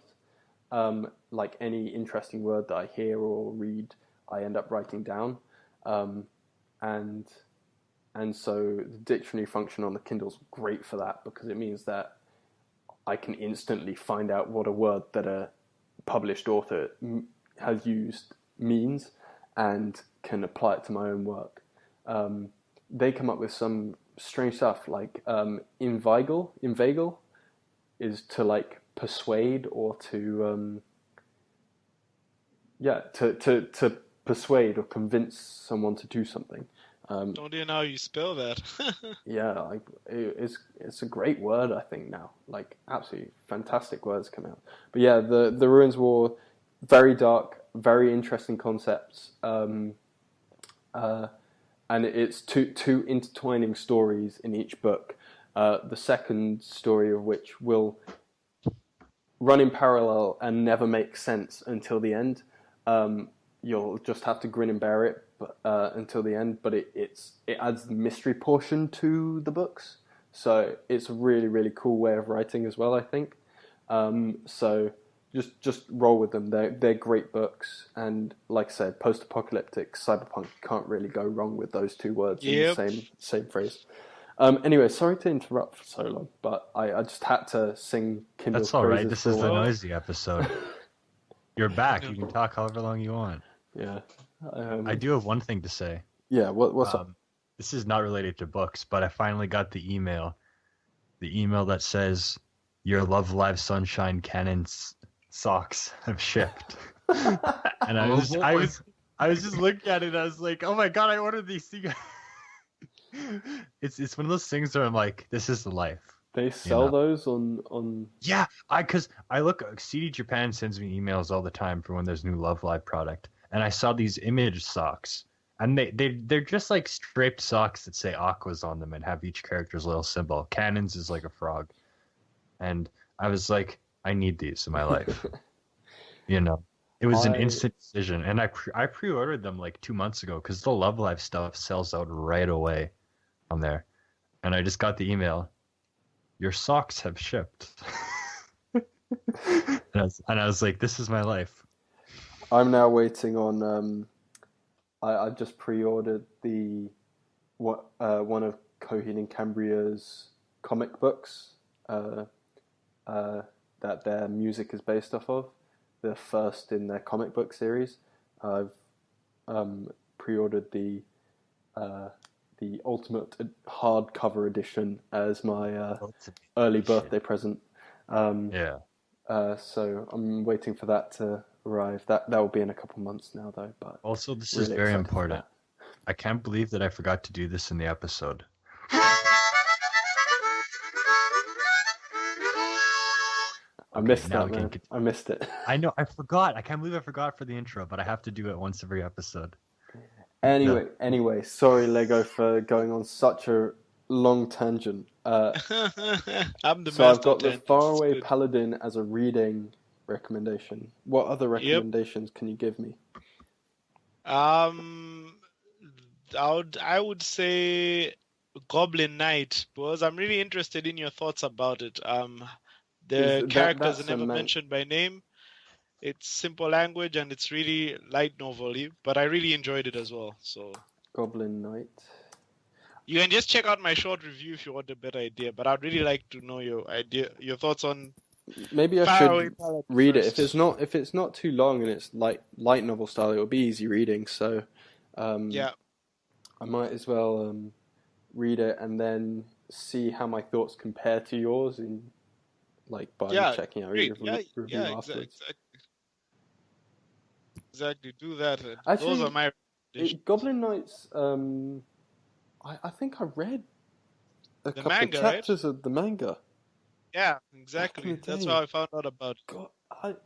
Like any interesting word that I hear or read, I end up writing down. And so the dictionary function on the Kindle's great for that, because it means that I can instantly find out what a word that a published author has used means and can apply it to my own work. They come up with some strange stuff like inveigle is to like persuade or to persuade or convince someone to do something. Don't you know how you spell that? Yeah, it's a great word, I think, now. Like, absolutely fantastic words come out. But yeah, the Ruins War, very dark, very interesting concepts. And it's two intertwining stories in each book. The second story of which will run in parallel and never make sense until the end. You'll just have to grin and bear it until the end, but it adds the mystery portion to the books, so it's a really, really cool way of writing as well, I think. So just roll with them. They're great books, and like I said, post-apocalyptic cyberpunk, can't really go wrong with those 2 words in the same phrase. Anyway, sorry to interrupt for so long, but I just had to sing Kindle's That's all right. praises This is for the noisy episode. You're back. You can talk however long you want. Yeah. I do have one thing to say. Yeah, what's up? This is not related to books, but I finally got the email that says your Love Live Sunshine canon socks have shipped. And I was just looking at it and I was like, oh my god, I ordered these things. It's one of those things where I'm like, this is the life. They sell those on Yeah, because I look, CD Japan sends me emails all the time for when there's new Love Live product. And I saw these image socks, and they're just like striped socks that say Aquas on them and have each character's little symbol. Cannons is like a frog, and I was like, I need these in my life. You know, it was an I- instant decision, and I pre-ordered them like 2 months ago because the Love Live stuff sells out right away on there, and I just got the email. Your socks have shipped. and I was like, this is my life. I'm now waiting on. I just pre-ordered one of Cohen and Cambria's comic books that their music is based off of. The first in their comic book series. I've pre-ordered the ultimate hardcover edition as my early birthday present. Yeah. So I'm waiting for that to arrive. That will be in a couple months now, though. But Also, this really is very excited for important. I can't believe that I forgot to do this in the episode. I Okay, missed now that, we can man. continue. I missed it. I know, I forgot. I can't believe I forgot for the intro, but I have to do it once every episode. Anyway, sorry, Lego, for going on such a long tangent. I'm the So I've master got the tangents, Faraway it's good. Paladin as a reading recommendation. What other recommendations can you give me? I would say Goblin Knight, because I'm really interested in your thoughts about it. The characters are never mentioned by name. It's simple language and it's really light novel-y, but I really enjoyed it as well. So Goblin Knight. you can just check out my short review if you want a better idea. But I'd really like to know your thoughts on. Maybe I Faraway should Paladin read it. first. If it's not too long and it's light novel style, it will be easy reading. So, Yeah, I might as well read it and then see how my thoughts compare to yours in by checking out great. your review afterwards. Exactly. Do that. Actually, Those are my recommendations. Goblin Knights. I think I read a couple manga, of chapters of the manga. Yeah, exactly. Back in the That's day. how I found out about it. God,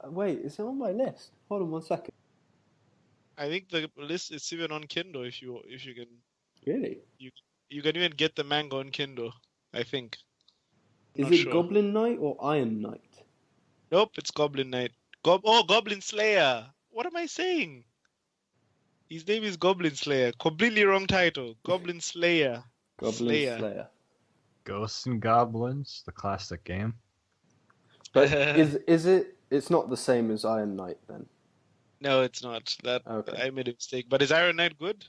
wait, is it on my list? Hold on 1 second. I think the list is even on Kindle if you can. Really? You can even get the manga on Kindle, I think. Is Not it sure. Goblin Knight or Iron Knight? Nope, it's Goblin Knight. Goblin Slayer. What am I saying? His name is Goblin Slayer. Completely wrong title. Goblin Slayer. Goblin Slayer. Ghosts and Goblins, the classic game. But is it? It's not the same as Iron Knight then. No, it's not. Okay. I made a mistake. But is Iron Knight good?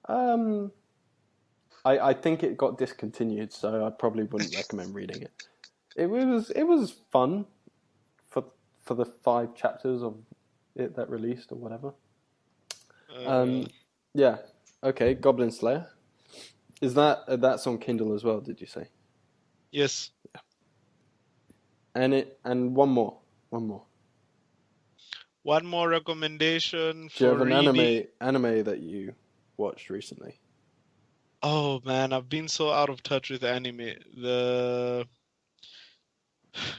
I think it got discontinued, so I probably wouldn't recommend reading it. It was fun for the 5 chapters of it that released or whatever. Yeah. Okay, Goblin Slayer. Is that's on Kindle as well? Did you say? Yes. And one more. One more recommendation for Do you have an reading. anime that you watched recently? Oh man, I've been so out of touch with anime.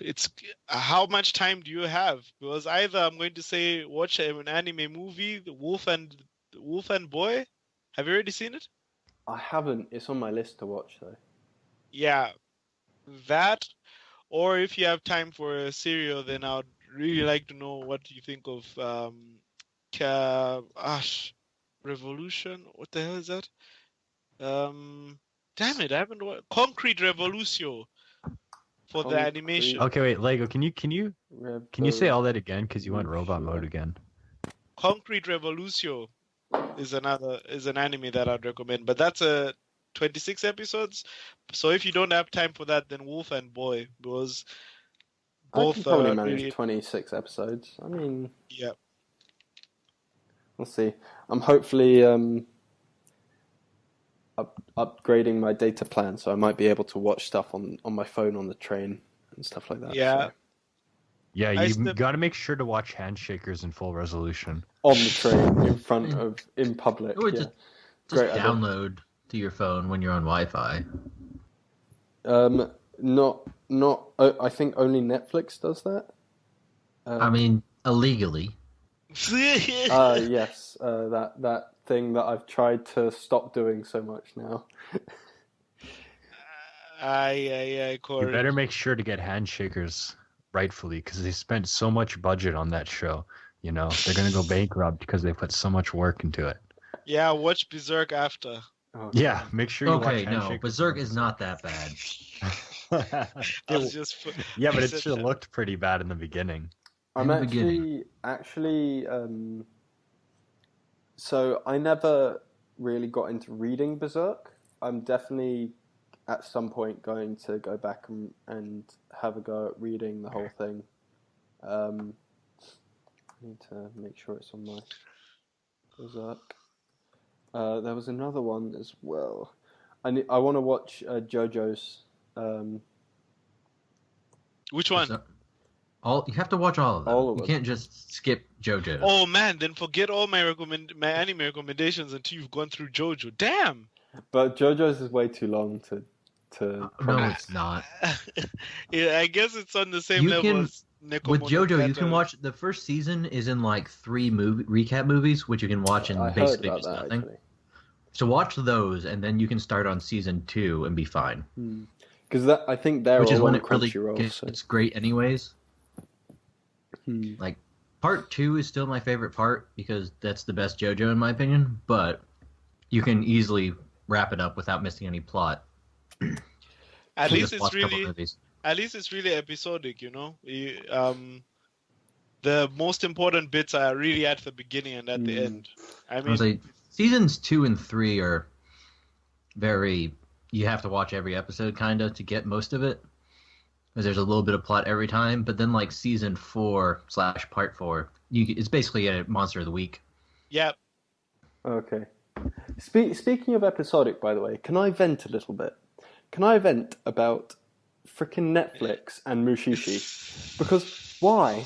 It's how much time do you have? Because either I'm going to say watch an anime movie, Wolf and Boy. Have you already seen it? I haven't. It's on my list to watch though. Yeah, that. Or if you have time for a serial, then I would really like to know what you think of Revolution. What the hell is that? Damn it, I haven't watched Concrete Revolution for the animation. Okay, wait, Lego, can you say all that again? Because you went robot mode again. Concrete Revolution is an anime that I'd recommend, but that's 26 episodes. So if you don't have time for that, then Wolf and Boy, because both I can probably manage really... 26 episodes. I mean, yeah. We'll see. I'm hopefully upgrading my data plan, so I might be able to watch stuff on my phone on the train and stuff like that. Yeah. So. Yeah, you got to make sure to watch Handshakers in full resolution. On the train, in public. Or yeah. just Great download to your phone when you're on Wi-Fi. Not. I think only Netflix does that. I mean, illegally. Yes. That thing that I've tried to stop doing so much now. Corey. You better make sure to get Handshakers rightfully, because they spent so much budget on that show. You know, they're gonna go bankrupt because they put so much work into it. Yeah, watch Berserk after. Oh, Yeah, make sure you watch Okay, no, Handshake. Berserk is not that bad. I was just. Yeah, but I it said should have that. looked pretty bad in the beginning. I'm In the beginning. actually so I never really got into reading Berserk. I'm definitely at some point going to go back and have a go at reading the whole thing. I need to make sure it's on my Berserk. There was another one as well. I want to watch JoJo's. Which one? So- you have to watch all of them. All of you them. can't just skip JoJo. Oh man, then forget all my anime recommendations until you've gone through JoJo. Damn. But JoJo's is way too long to. No, it's not. Yeah, I guess it's on the same You level can- as Neko With JoJo, you can Monogatari. watch the first season is in like 3 recap movies, which you can watch in I heard basically about just that nothing. actually. So watch those, and then you can start on season 2 and be fine. Because I think they're Which is all when on it really Crunchyroll. gets So. it's great, anyways. Hmm. Like part 2 is still my favorite part because that's the best JoJo in my opinion. But you can easily wrap it up without missing any plot. At You least just it's watch a couple really, movies. at least it's really episodic. You know, the most important bits are really at the beginning and at the end. I I mean, would say seasons 2 and 3 are very. You have to watch every episode kind of to get most of it, because there's a little bit of plot every time. But then like season 4/part 4, it's basically a monster of the week. yeah. Okay. Speaking of episodic, by the way, can I vent a little bit? Can I vent about frickin' Netflix and Mushishi? Because why?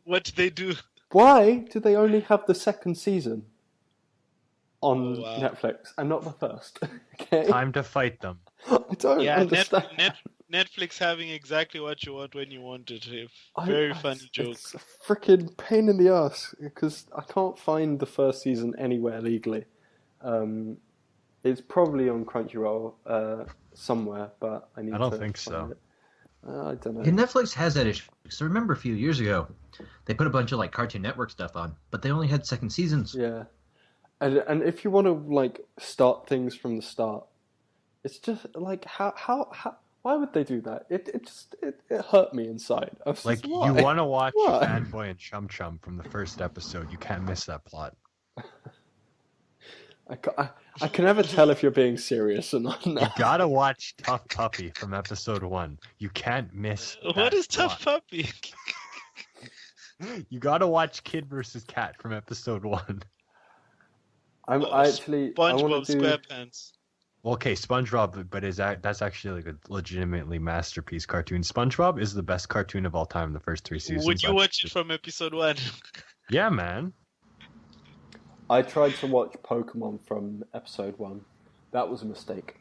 What did they do? Why do they only have the second season on Oh, wow. Netflix and not the first? Okay. Time to fight them. I don't Yeah, understand. Netflix having exactly what you want when you want it. I- Very funny joke. It's a freaking pain in the ass because I can't find the first season anywhere legally. It's probably on Crunchyroll somewhere, but I need I don't to think find so. it. I don't know. And Netflix has that issue. So remember a few years ago, they put a bunch of like Cartoon Network stuff on, but they only had second seasons. Yeah, and if you want to like start things from the start, it's just like how why would they do that? It hurt me inside. I was Like, just, why? you want to watch Why? Fanboy and Chum Chum from the first episode. You can't miss that plot. I can never tell if you're being serious or not. You gotta watch Tough Puppy from episode 1. You can't miss What that is Tough plot. Puppy? You gotta watch Kid vs. Cat from episode 1. I want SpongeBob to do. SquarePants. Okay, SpongeBob, but that's actually like a legitimately masterpiece cartoon. SpongeBob is the best cartoon of all time in the first 3 seasons. Would you watch it from episode 1? Yeah, man. I tried to watch Pokemon from episode 1. That was a mistake.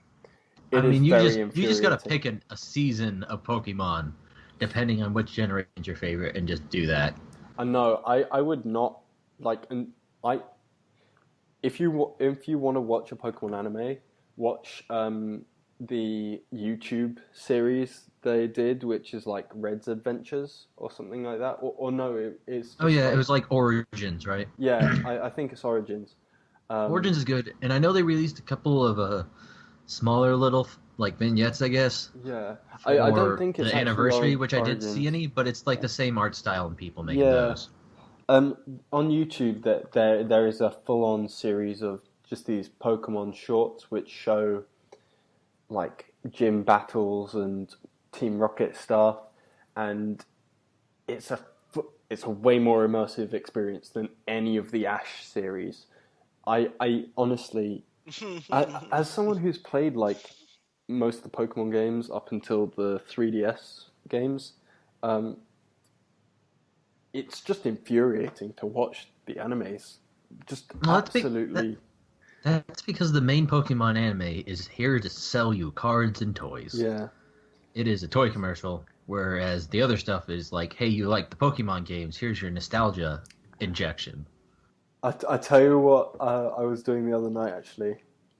I It mean, is you just gotta infuriating. pick a season of Pokemon, depending on which generation is your favorite, and just do that. I know. I would not like. And if you want to watch a Pokemon anime, watch the YouTube series they did, which is like Red's Adventures or something like that. Or no, it's. Oh just yeah, like, it was like Origins, right? Yeah, I think it's Origins. Origins is good, and I know they released a couple of smaller little like vignettes, I guess. Yeah, I don't for think it's the actually anniversary, on which I didn't see Origins. any, but it's like the same art style and people making Yeah. those. On YouTube, that there is a full-on series of just these Pokemon shorts which show like gym battles and Team Rocket stuff, and it's a way more immersive experience than any of the Ash series. I honestly, as someone who's played like most of the Pokemon games up until the 3DS games, it's just infuriating to watch the animes. Just Well, absolutely. That's because the main Pokemon anime is here to sell you cards and toys. Yeah. It is a toy commercial, whereas the other stuff is like, hey, you like the Pokemon games, here's your nostalgia injection. I tell you what, I was doing the other night actually.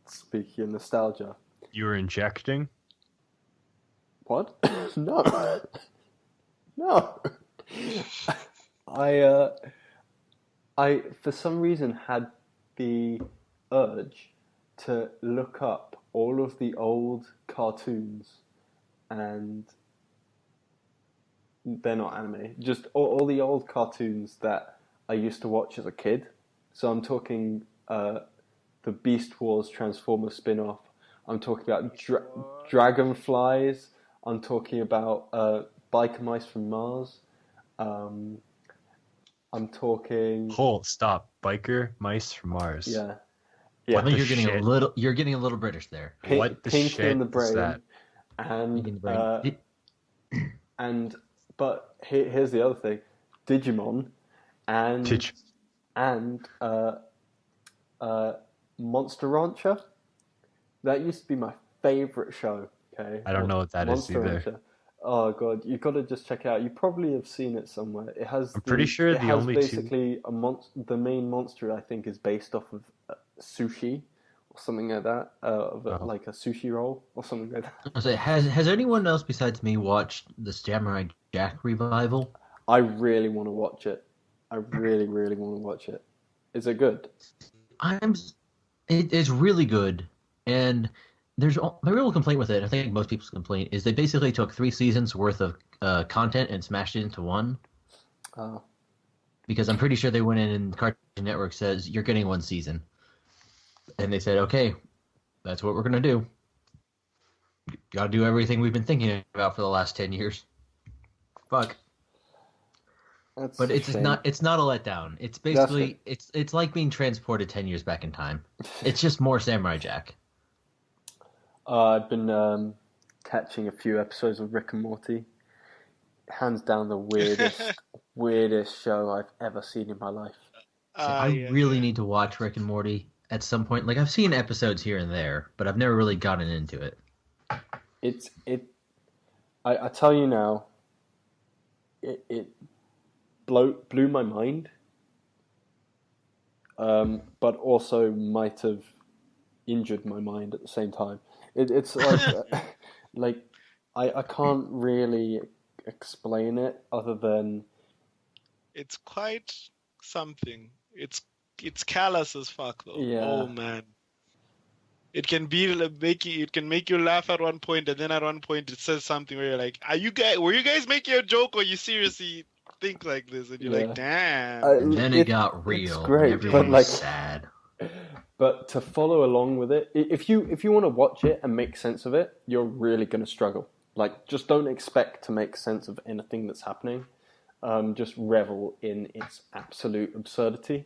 Speaking of nostalgia. You were injecting? What? No. No. I for some reason had the urge to look up all of the old cartoons, and they're not anime, just all the old cartoons that I used to watch as a kid. So I'm talking the Beast Wars Transformers spin-off. I'm talking about Dragonflies. I'm talking about Biker Mice from Mars. I'm talking. Stop. Biker Mice from Mars. Yeah. I think you're getting a little British there. What the Pinky shit and the Brain, is that? But here's the other thing: Digimon, and Monster Rancher. That used to be my favorite show. Okay, I don't know what that is either. Rancher. Oh god, you got to just check it out. You probably have seen it somewhere. It has. I'm pretty sure it the has only basically the main monster I think is based off of sushi or something like that, like a sushi roll or something like that. So has anyone else besides me watched the Samurai Jack revival? I really want to watch it. I really, really want to watch it. Is it good? It's really good, and my real complaint with it, I think most people's complaint, is they basically took 3 seasons worth of content and smashed it into one. Oh. Because I'm pretty sure they went in and Cartoon Network says, you're getting 1 season. And they said, okay, that's what we're going to do. Gotta do everything we've been thinking about for the last 10 years. Fuck. But it's not a letdown. It's basically, it's like being transported 10 years back in time. It's just more Samurai Jack. I've been catching a few episodes of Rick and Morty. Hands down the weirdest show I've ever seen in my life. I really need to watch Rick and Morty at some point. Like, I've seen episodes here and there, but I've never really gotten into it. I tell you now, it blew my mind, but also might have injured my mind at the same time. It's like like I can't really explain it other than it's quite something. It's callous as fuck though. Yeah. Oh man. It can make you laugh at one point, and then at one point it says something where you're like, were you guys making a joke, or you seriously think like this? And you're like, damn. And then it got real. It's great, everyone was sad. But to follow along with it, if you want to watch it and make sense of it, you're really going to struggle. Like, just don't expect to make sense of anything that's happening. Just revel in its absolute absurdity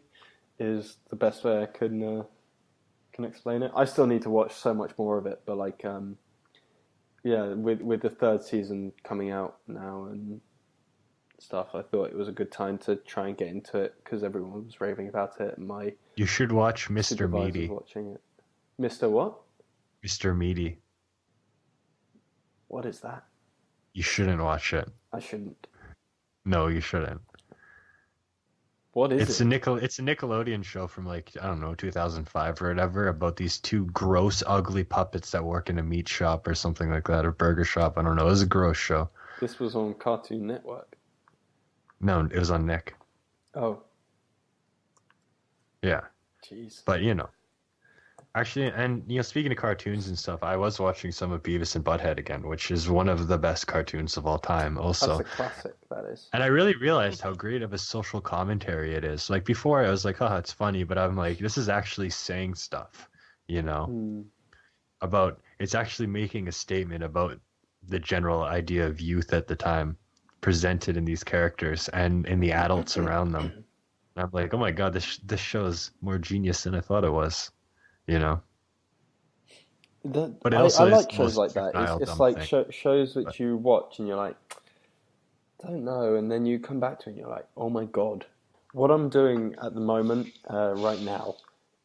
is the best way I can explain it. I still need to watch so much more of it, but like, with the 3rd season coming out now and stuff, I thought it was a good time to try and get into it because everyone was raving about it. And you should watch Mr. Meaty. Watching it. Mr. what? Mr. Meaty. What is that? You shouldn't watch it. I shouldn't. No, you shouldn't. What is it? It's a Nickelodeon show from, like, I don't know, 2005 or whatever, about these 2 gross, ugly puppets that work in a meat shop or something like that, or burger shop. I don't know. It was a gross show. This was on Cartoon Network. No, it was on Nick. Oh. Yeah. Jeez. But, actually, and, speaking of cartoons and stuff, I was watching some of Beavis and Butthead again, which is one of the best cartoons of all time also. That's a classic, that is. And I really realized how great of a social commentary it is. Like, before I was like, oh, it's funny, but I'm like, this is actually saying stuff, about, it's actually making a statement about the general idea of youth at the time, presented in these characters and in the adults around them. And I'm like, oh my god, this show is more genius than I thought it was, But it also I like shows like that. It's like shows which you watch and you're like, I don't know, and then you come back to it and you're like, oh my god. What I'm doing at the moment, right now,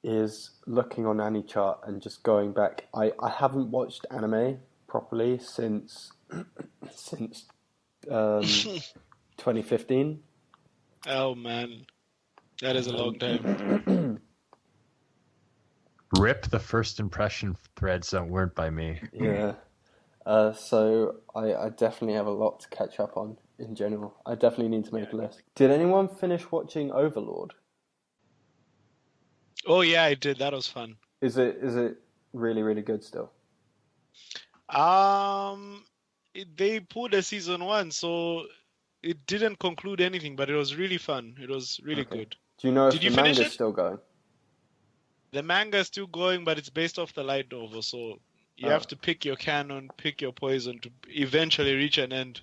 is looking on AniChart and just going back. I haven't watched anime properly since 2015. Oh man, that is a long time. Rip the first impression threads that weren't by me. Yeah. So I definitely have a lot to catch up on in general. I definitely need to make a list. Did anyone finish watching Overlord? Oh yeah, I did. That was fun. Is it really, really good still? They pulled a season 1, so it didn't conclude anything, but it was really fun. It was really Okay. good. Do you know if Did the you finish manga's it? still going? The manga is still going, but it's based off the light novel, so you have to pick your canon, pick your poison to eventually reach an end.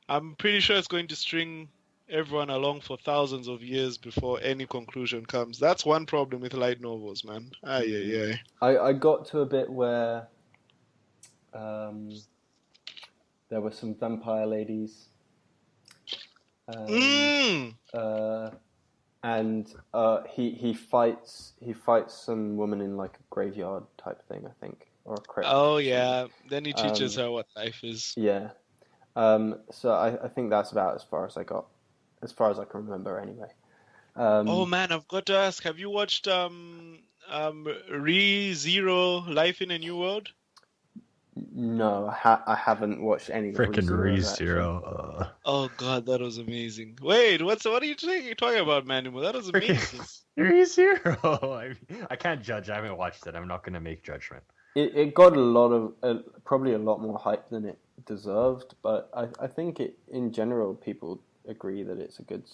I'm pretty sure it's going to string everyone along for thousands of years before any conclusion comes. That's one problem with light novels, man. Ay. I got to a bit where there were some vampire ladies. And he fights some woman in like a graveyard type thing, I think, or a crypt. Oh yeah, then he teaches her what life is. Yeah. So I think that's about as far as I got, as far as I can remember anyway. Oh man, I've got to ask, have you watched ReZero Life in a New World? No, I haven't watched any of Freaking ReZero. ReZero. Oh god, that was amazing. Wait, what are you talking about, Manimal? That was amazing. ReZero. I can't judge. I haven't watched it. I'm not going to make judgment. It got a lot of probably a lot more hype than it deserved, but I think it in general people agree that it's a good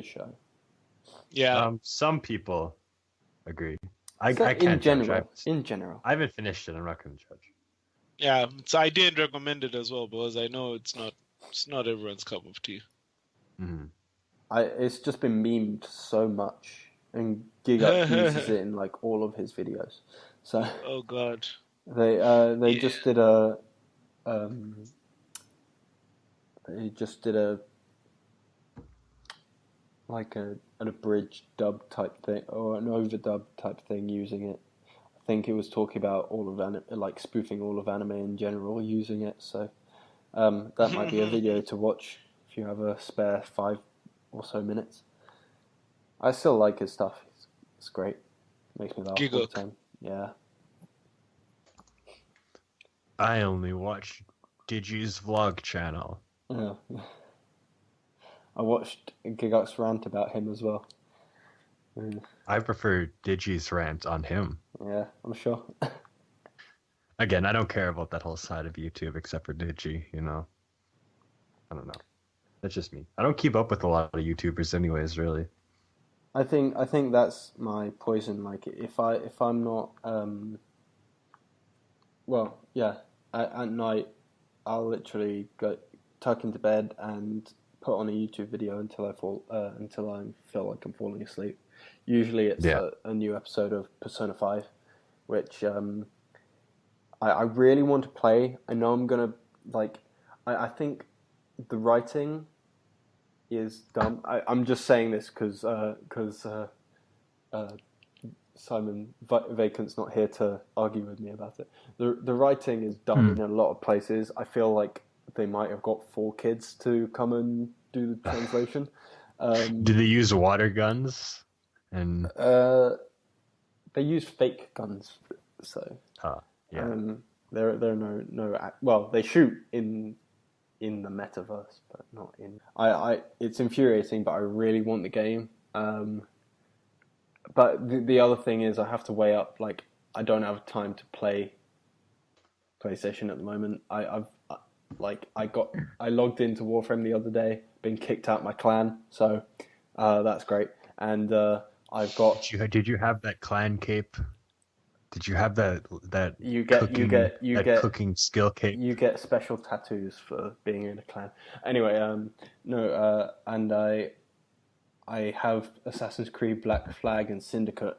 show. Yeah. Some people agree. I can't judge. In general, I haven't finished it. I'm not going to judge. Yeah, so I didn't recommend it as well because I know it's not everyone's cup of tea. Mm-hmm. It's just been memed so much, and Giga uses it in like all of his videos. So oh god, they just did a like an abridged dub type thing or an overdub type thing using it. I think it was talking about all of like spoofing all of anime in general using it. So that might be a video to watch if you have a spare 5 or so minutes. I still like his stuff. It's great. Makes me laugh all the time. Yeah. I only watch Digi's vlog channel. Yeah. I watched Gigok's rant about him as well. I prefer Digi's rant on him. Yeah, I'm sure. Again, I don't care about that whole side of YouTube except for Digi, you know. I don't know. That's just me. I don't keep up with a lot of YouTubers anyways, really. I think that's my poison. Like if I'm not well, yeah, at night I'll literally go tuck into bed and put on a YouTube video until I feel like I'm falling asleep. Usually it's a new episode of Persona 5, which I really want to play. I know I'm gonna like. I think the writing is dumb. I'm just saying this because Simon Vacant's not here to argue with me about it. The writing is dumb in a lot of places. I feel like they might have got 4 kids to come and do the translation. Do they use water guns? And they use fake guns, so there are no well, they shoot in the metaverse, but not in. It's infuriating, but I really want the game. But the other thing is, I have to weigh up. Like, I don't have time to play PlayStation at the moment. I logged into Warframe the other day. Been kicked out my clan, so that's great. And I've got. Did you have that clan cape? Did you have that cooking skill cape? You get special tattoos for being in a clan. Anyway, and I have Assassin's Creed Black Flag and Syndicate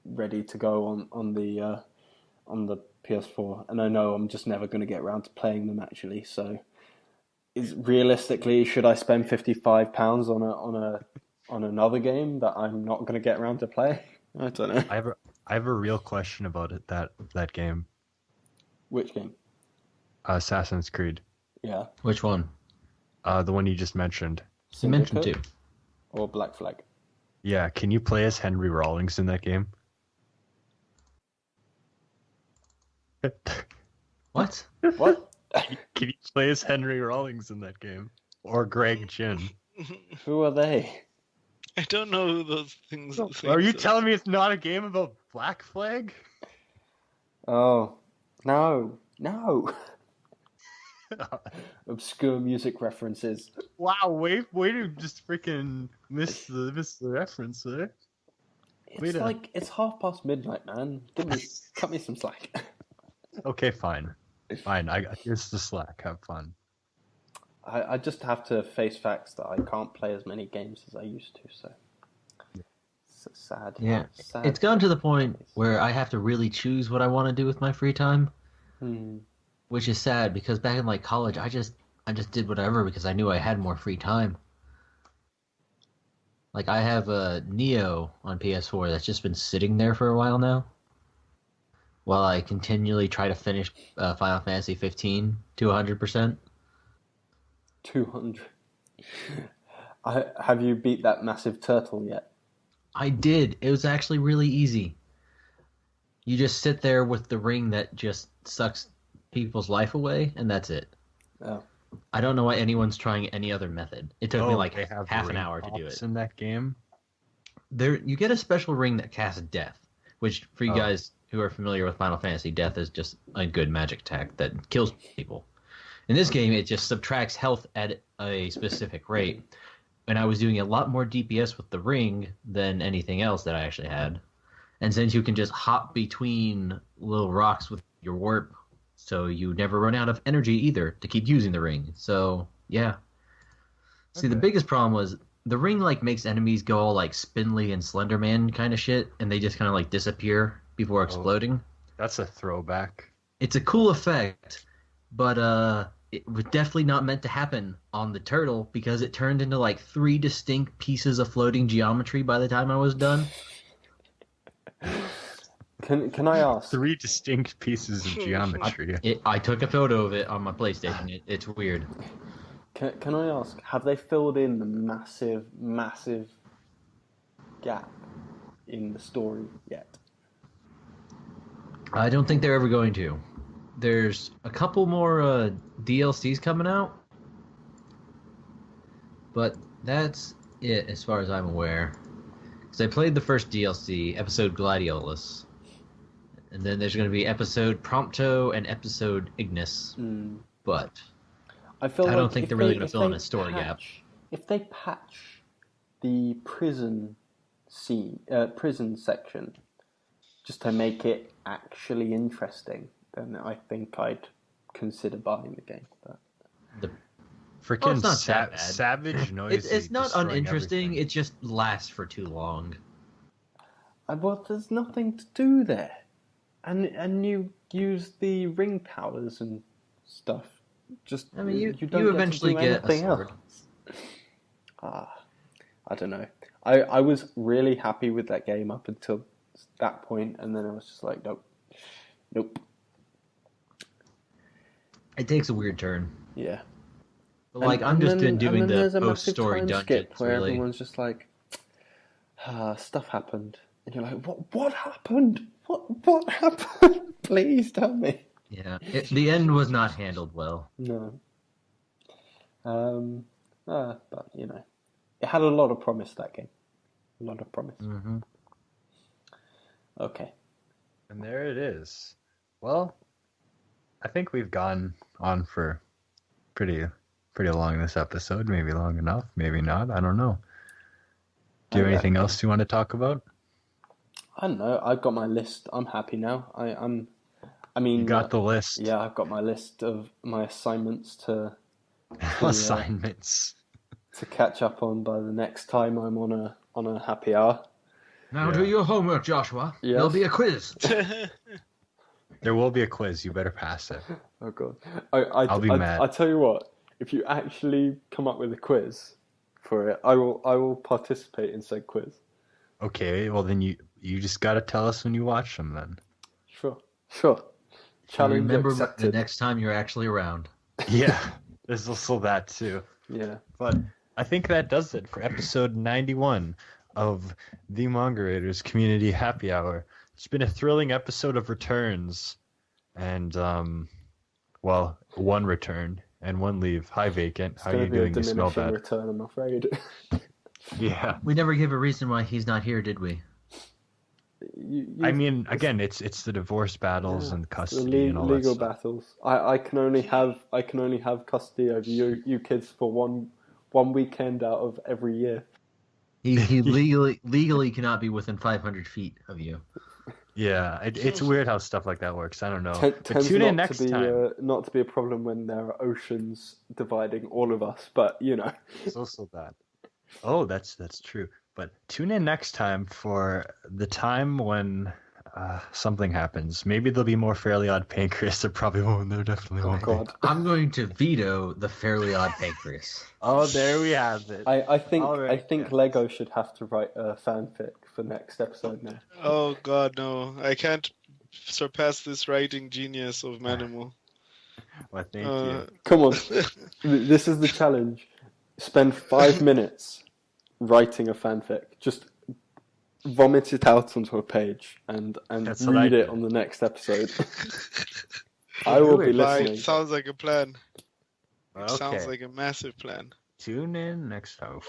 ready to go on the PS4, and I know I'm just never going to get around to playing them actually. So, realistically, should I spend £55 on another game that I'm not going to get around to play? I don't know. I have a real question about it. That game. Which game? Assassin's Creed. Yeah. Which one? The one you just mentioned. You mentioned 2. Or Black Flag. Yeah. Can you play as Henry Rawlings in that game? What? What? Can you play as Henry Rawlings in that game? Or Greg Chin? Who are they? I don't know who those things. Are you telling me it's not a game about Black Flag? Oh, no. Obscure music references. Wow, way to just freaking miss the reference there. It's like it's midnight, man. Cut me some slack. Okay, fine. Here's the slack. Have fun. I just have to face facts that I can't play as many games as I used to. So it's sad. Yeah, sad. it's gotten to the point where I have to really choose what I want to do with my free time, which is sad because back in like college, I just did whatever because I knew I had more free time. Like I have a Neo on PS4 that's just been sitting there for a while now, while I continually try to finish Final Fantasy 15 to 100%. 200. Have you beat that massive turtle yet? I did. It was actually really easy. You just sit there with the ring that just sucks people's life away, and that's it. Oh. I don't know why anyone's trying any other method. It took me like they have half an ring hour to do pops it. in that game. You get a special ring that casts death, which for you guys who are familiar with Final Fantasy, death is just a good magic attack that kills people. In this game, it just subtracts health at a specific rate. And I was doing a lot more DPS with the ring than anything else that I actually had. And since you can just hop between little rocks with your warp, so you never run out of energy either to keep using the ring. So, yeah. See, the biggest problem was the ring like makes enemies go all like spindly and Slenderman kind of shit, and they just kind of like disappear before exploding. That's a throwback. It's a cool effect, but it was definitely not meant to happen on the turtle because it turned into like 3 distinct pieces of floating geometry by the time I was done. Can I ask? 3 distinct pieces of geometry. I took a photo of it on my PlayStation. It's weird. Can I ask? Have they filled in the massive gap in the story yet? I don't think they're ever going to. There's a couple more DLCs coming out, but that's it as far as I'm aware. Because I played the first DLC, episode Gladiolus, and then there's going to be episode Prompto and episode Ignis. But I don't think they're really going to fill in a story gap. If they patch the prison section just to make it actually interesting, then I think I'd consider buying the game. But the freaking it's not that bad. savage noise. It's not uninteresting. Everything. It just lasts for too long. Well, there's nothing to do there, and you use the ring powers and stuff. Just I mean, you don't eventually get a sword. I don't know. I was really happy with that game up until that point, and then I was just like, nope. It takes a weird turn. Yeah. But like, I'm just been doing the post-story dungeons, where really. Everyone's just like, stuff happened. And you're like, what happened? What happened? Please tell me. Yeah. The end was not handled well. No. But, you know, it had a lot of promise, that game. A lot of promise. Mm-hmm. Okay. And there it is. Well, I think we've gone on for pretty long this episode. Maybe long enough, maybe not. I don't know. Do you have anything else you want to talk about? I don't know. I've got my list. I'm happy now. I mean, you got the list. Yeah, I've got my list of my assignments to assignments to catch up on by the next time I'm on a happy hour. Now do your homework, Joshua. Yes. There'll be a quiz. There will be a quiz. You better pass it. Oh God, I'll be mad. I tell you what. If you actually come up with a quiz for it, I will participate in said quiz. Okay, well then you just got to tell us when you watch them then. Sure. Challenge remember accepted. The next time you're actually around. Yeah, there's also that too. Yeah. But I think that does it for episode 91 of the Manga Raiders Community Happy Hour. It's been a thrilling episode of returns, and Well, one return and one leave. Hi, vacant. It's How going you to be a doing? You smell diminishing bad. return, I'm afraid. Yeah. We never gave a reason why he's not here, did we? I mean, again, it's the divorce battles and custody and all that legal stuff. battles. I can only have custody over you kids for one weekend out of every year. He legally cannot be within 500 feet of you. Yeah, it's weird how stuff like that works. I don't know. But Tends tune in not next to be time. not to be a problem when there are oceans dividing all of us, but you know. It's also that. Oh, that's true. But tune in next time for the time when something happens. Maybe there'll be more Fairly Odd Pancreas. There probably won't. There definitely won't. God. I'm going to veto the Fairly Odd Pancreas. Oh, there we have it. I think All right, yeah. Lego should have to write a fanfic for next episode now. Oh God, no! I can't surpass this writing genius of Manimal. Well, thank you. Come on, this is the challenge. Spend 5 minutes writing a fanfic. Just vomit it out onto a page and That's what I read it did. on the next episode. I will be listening. It sounds like a plan. It Okay. sounds like a massive plan. Tune in next time.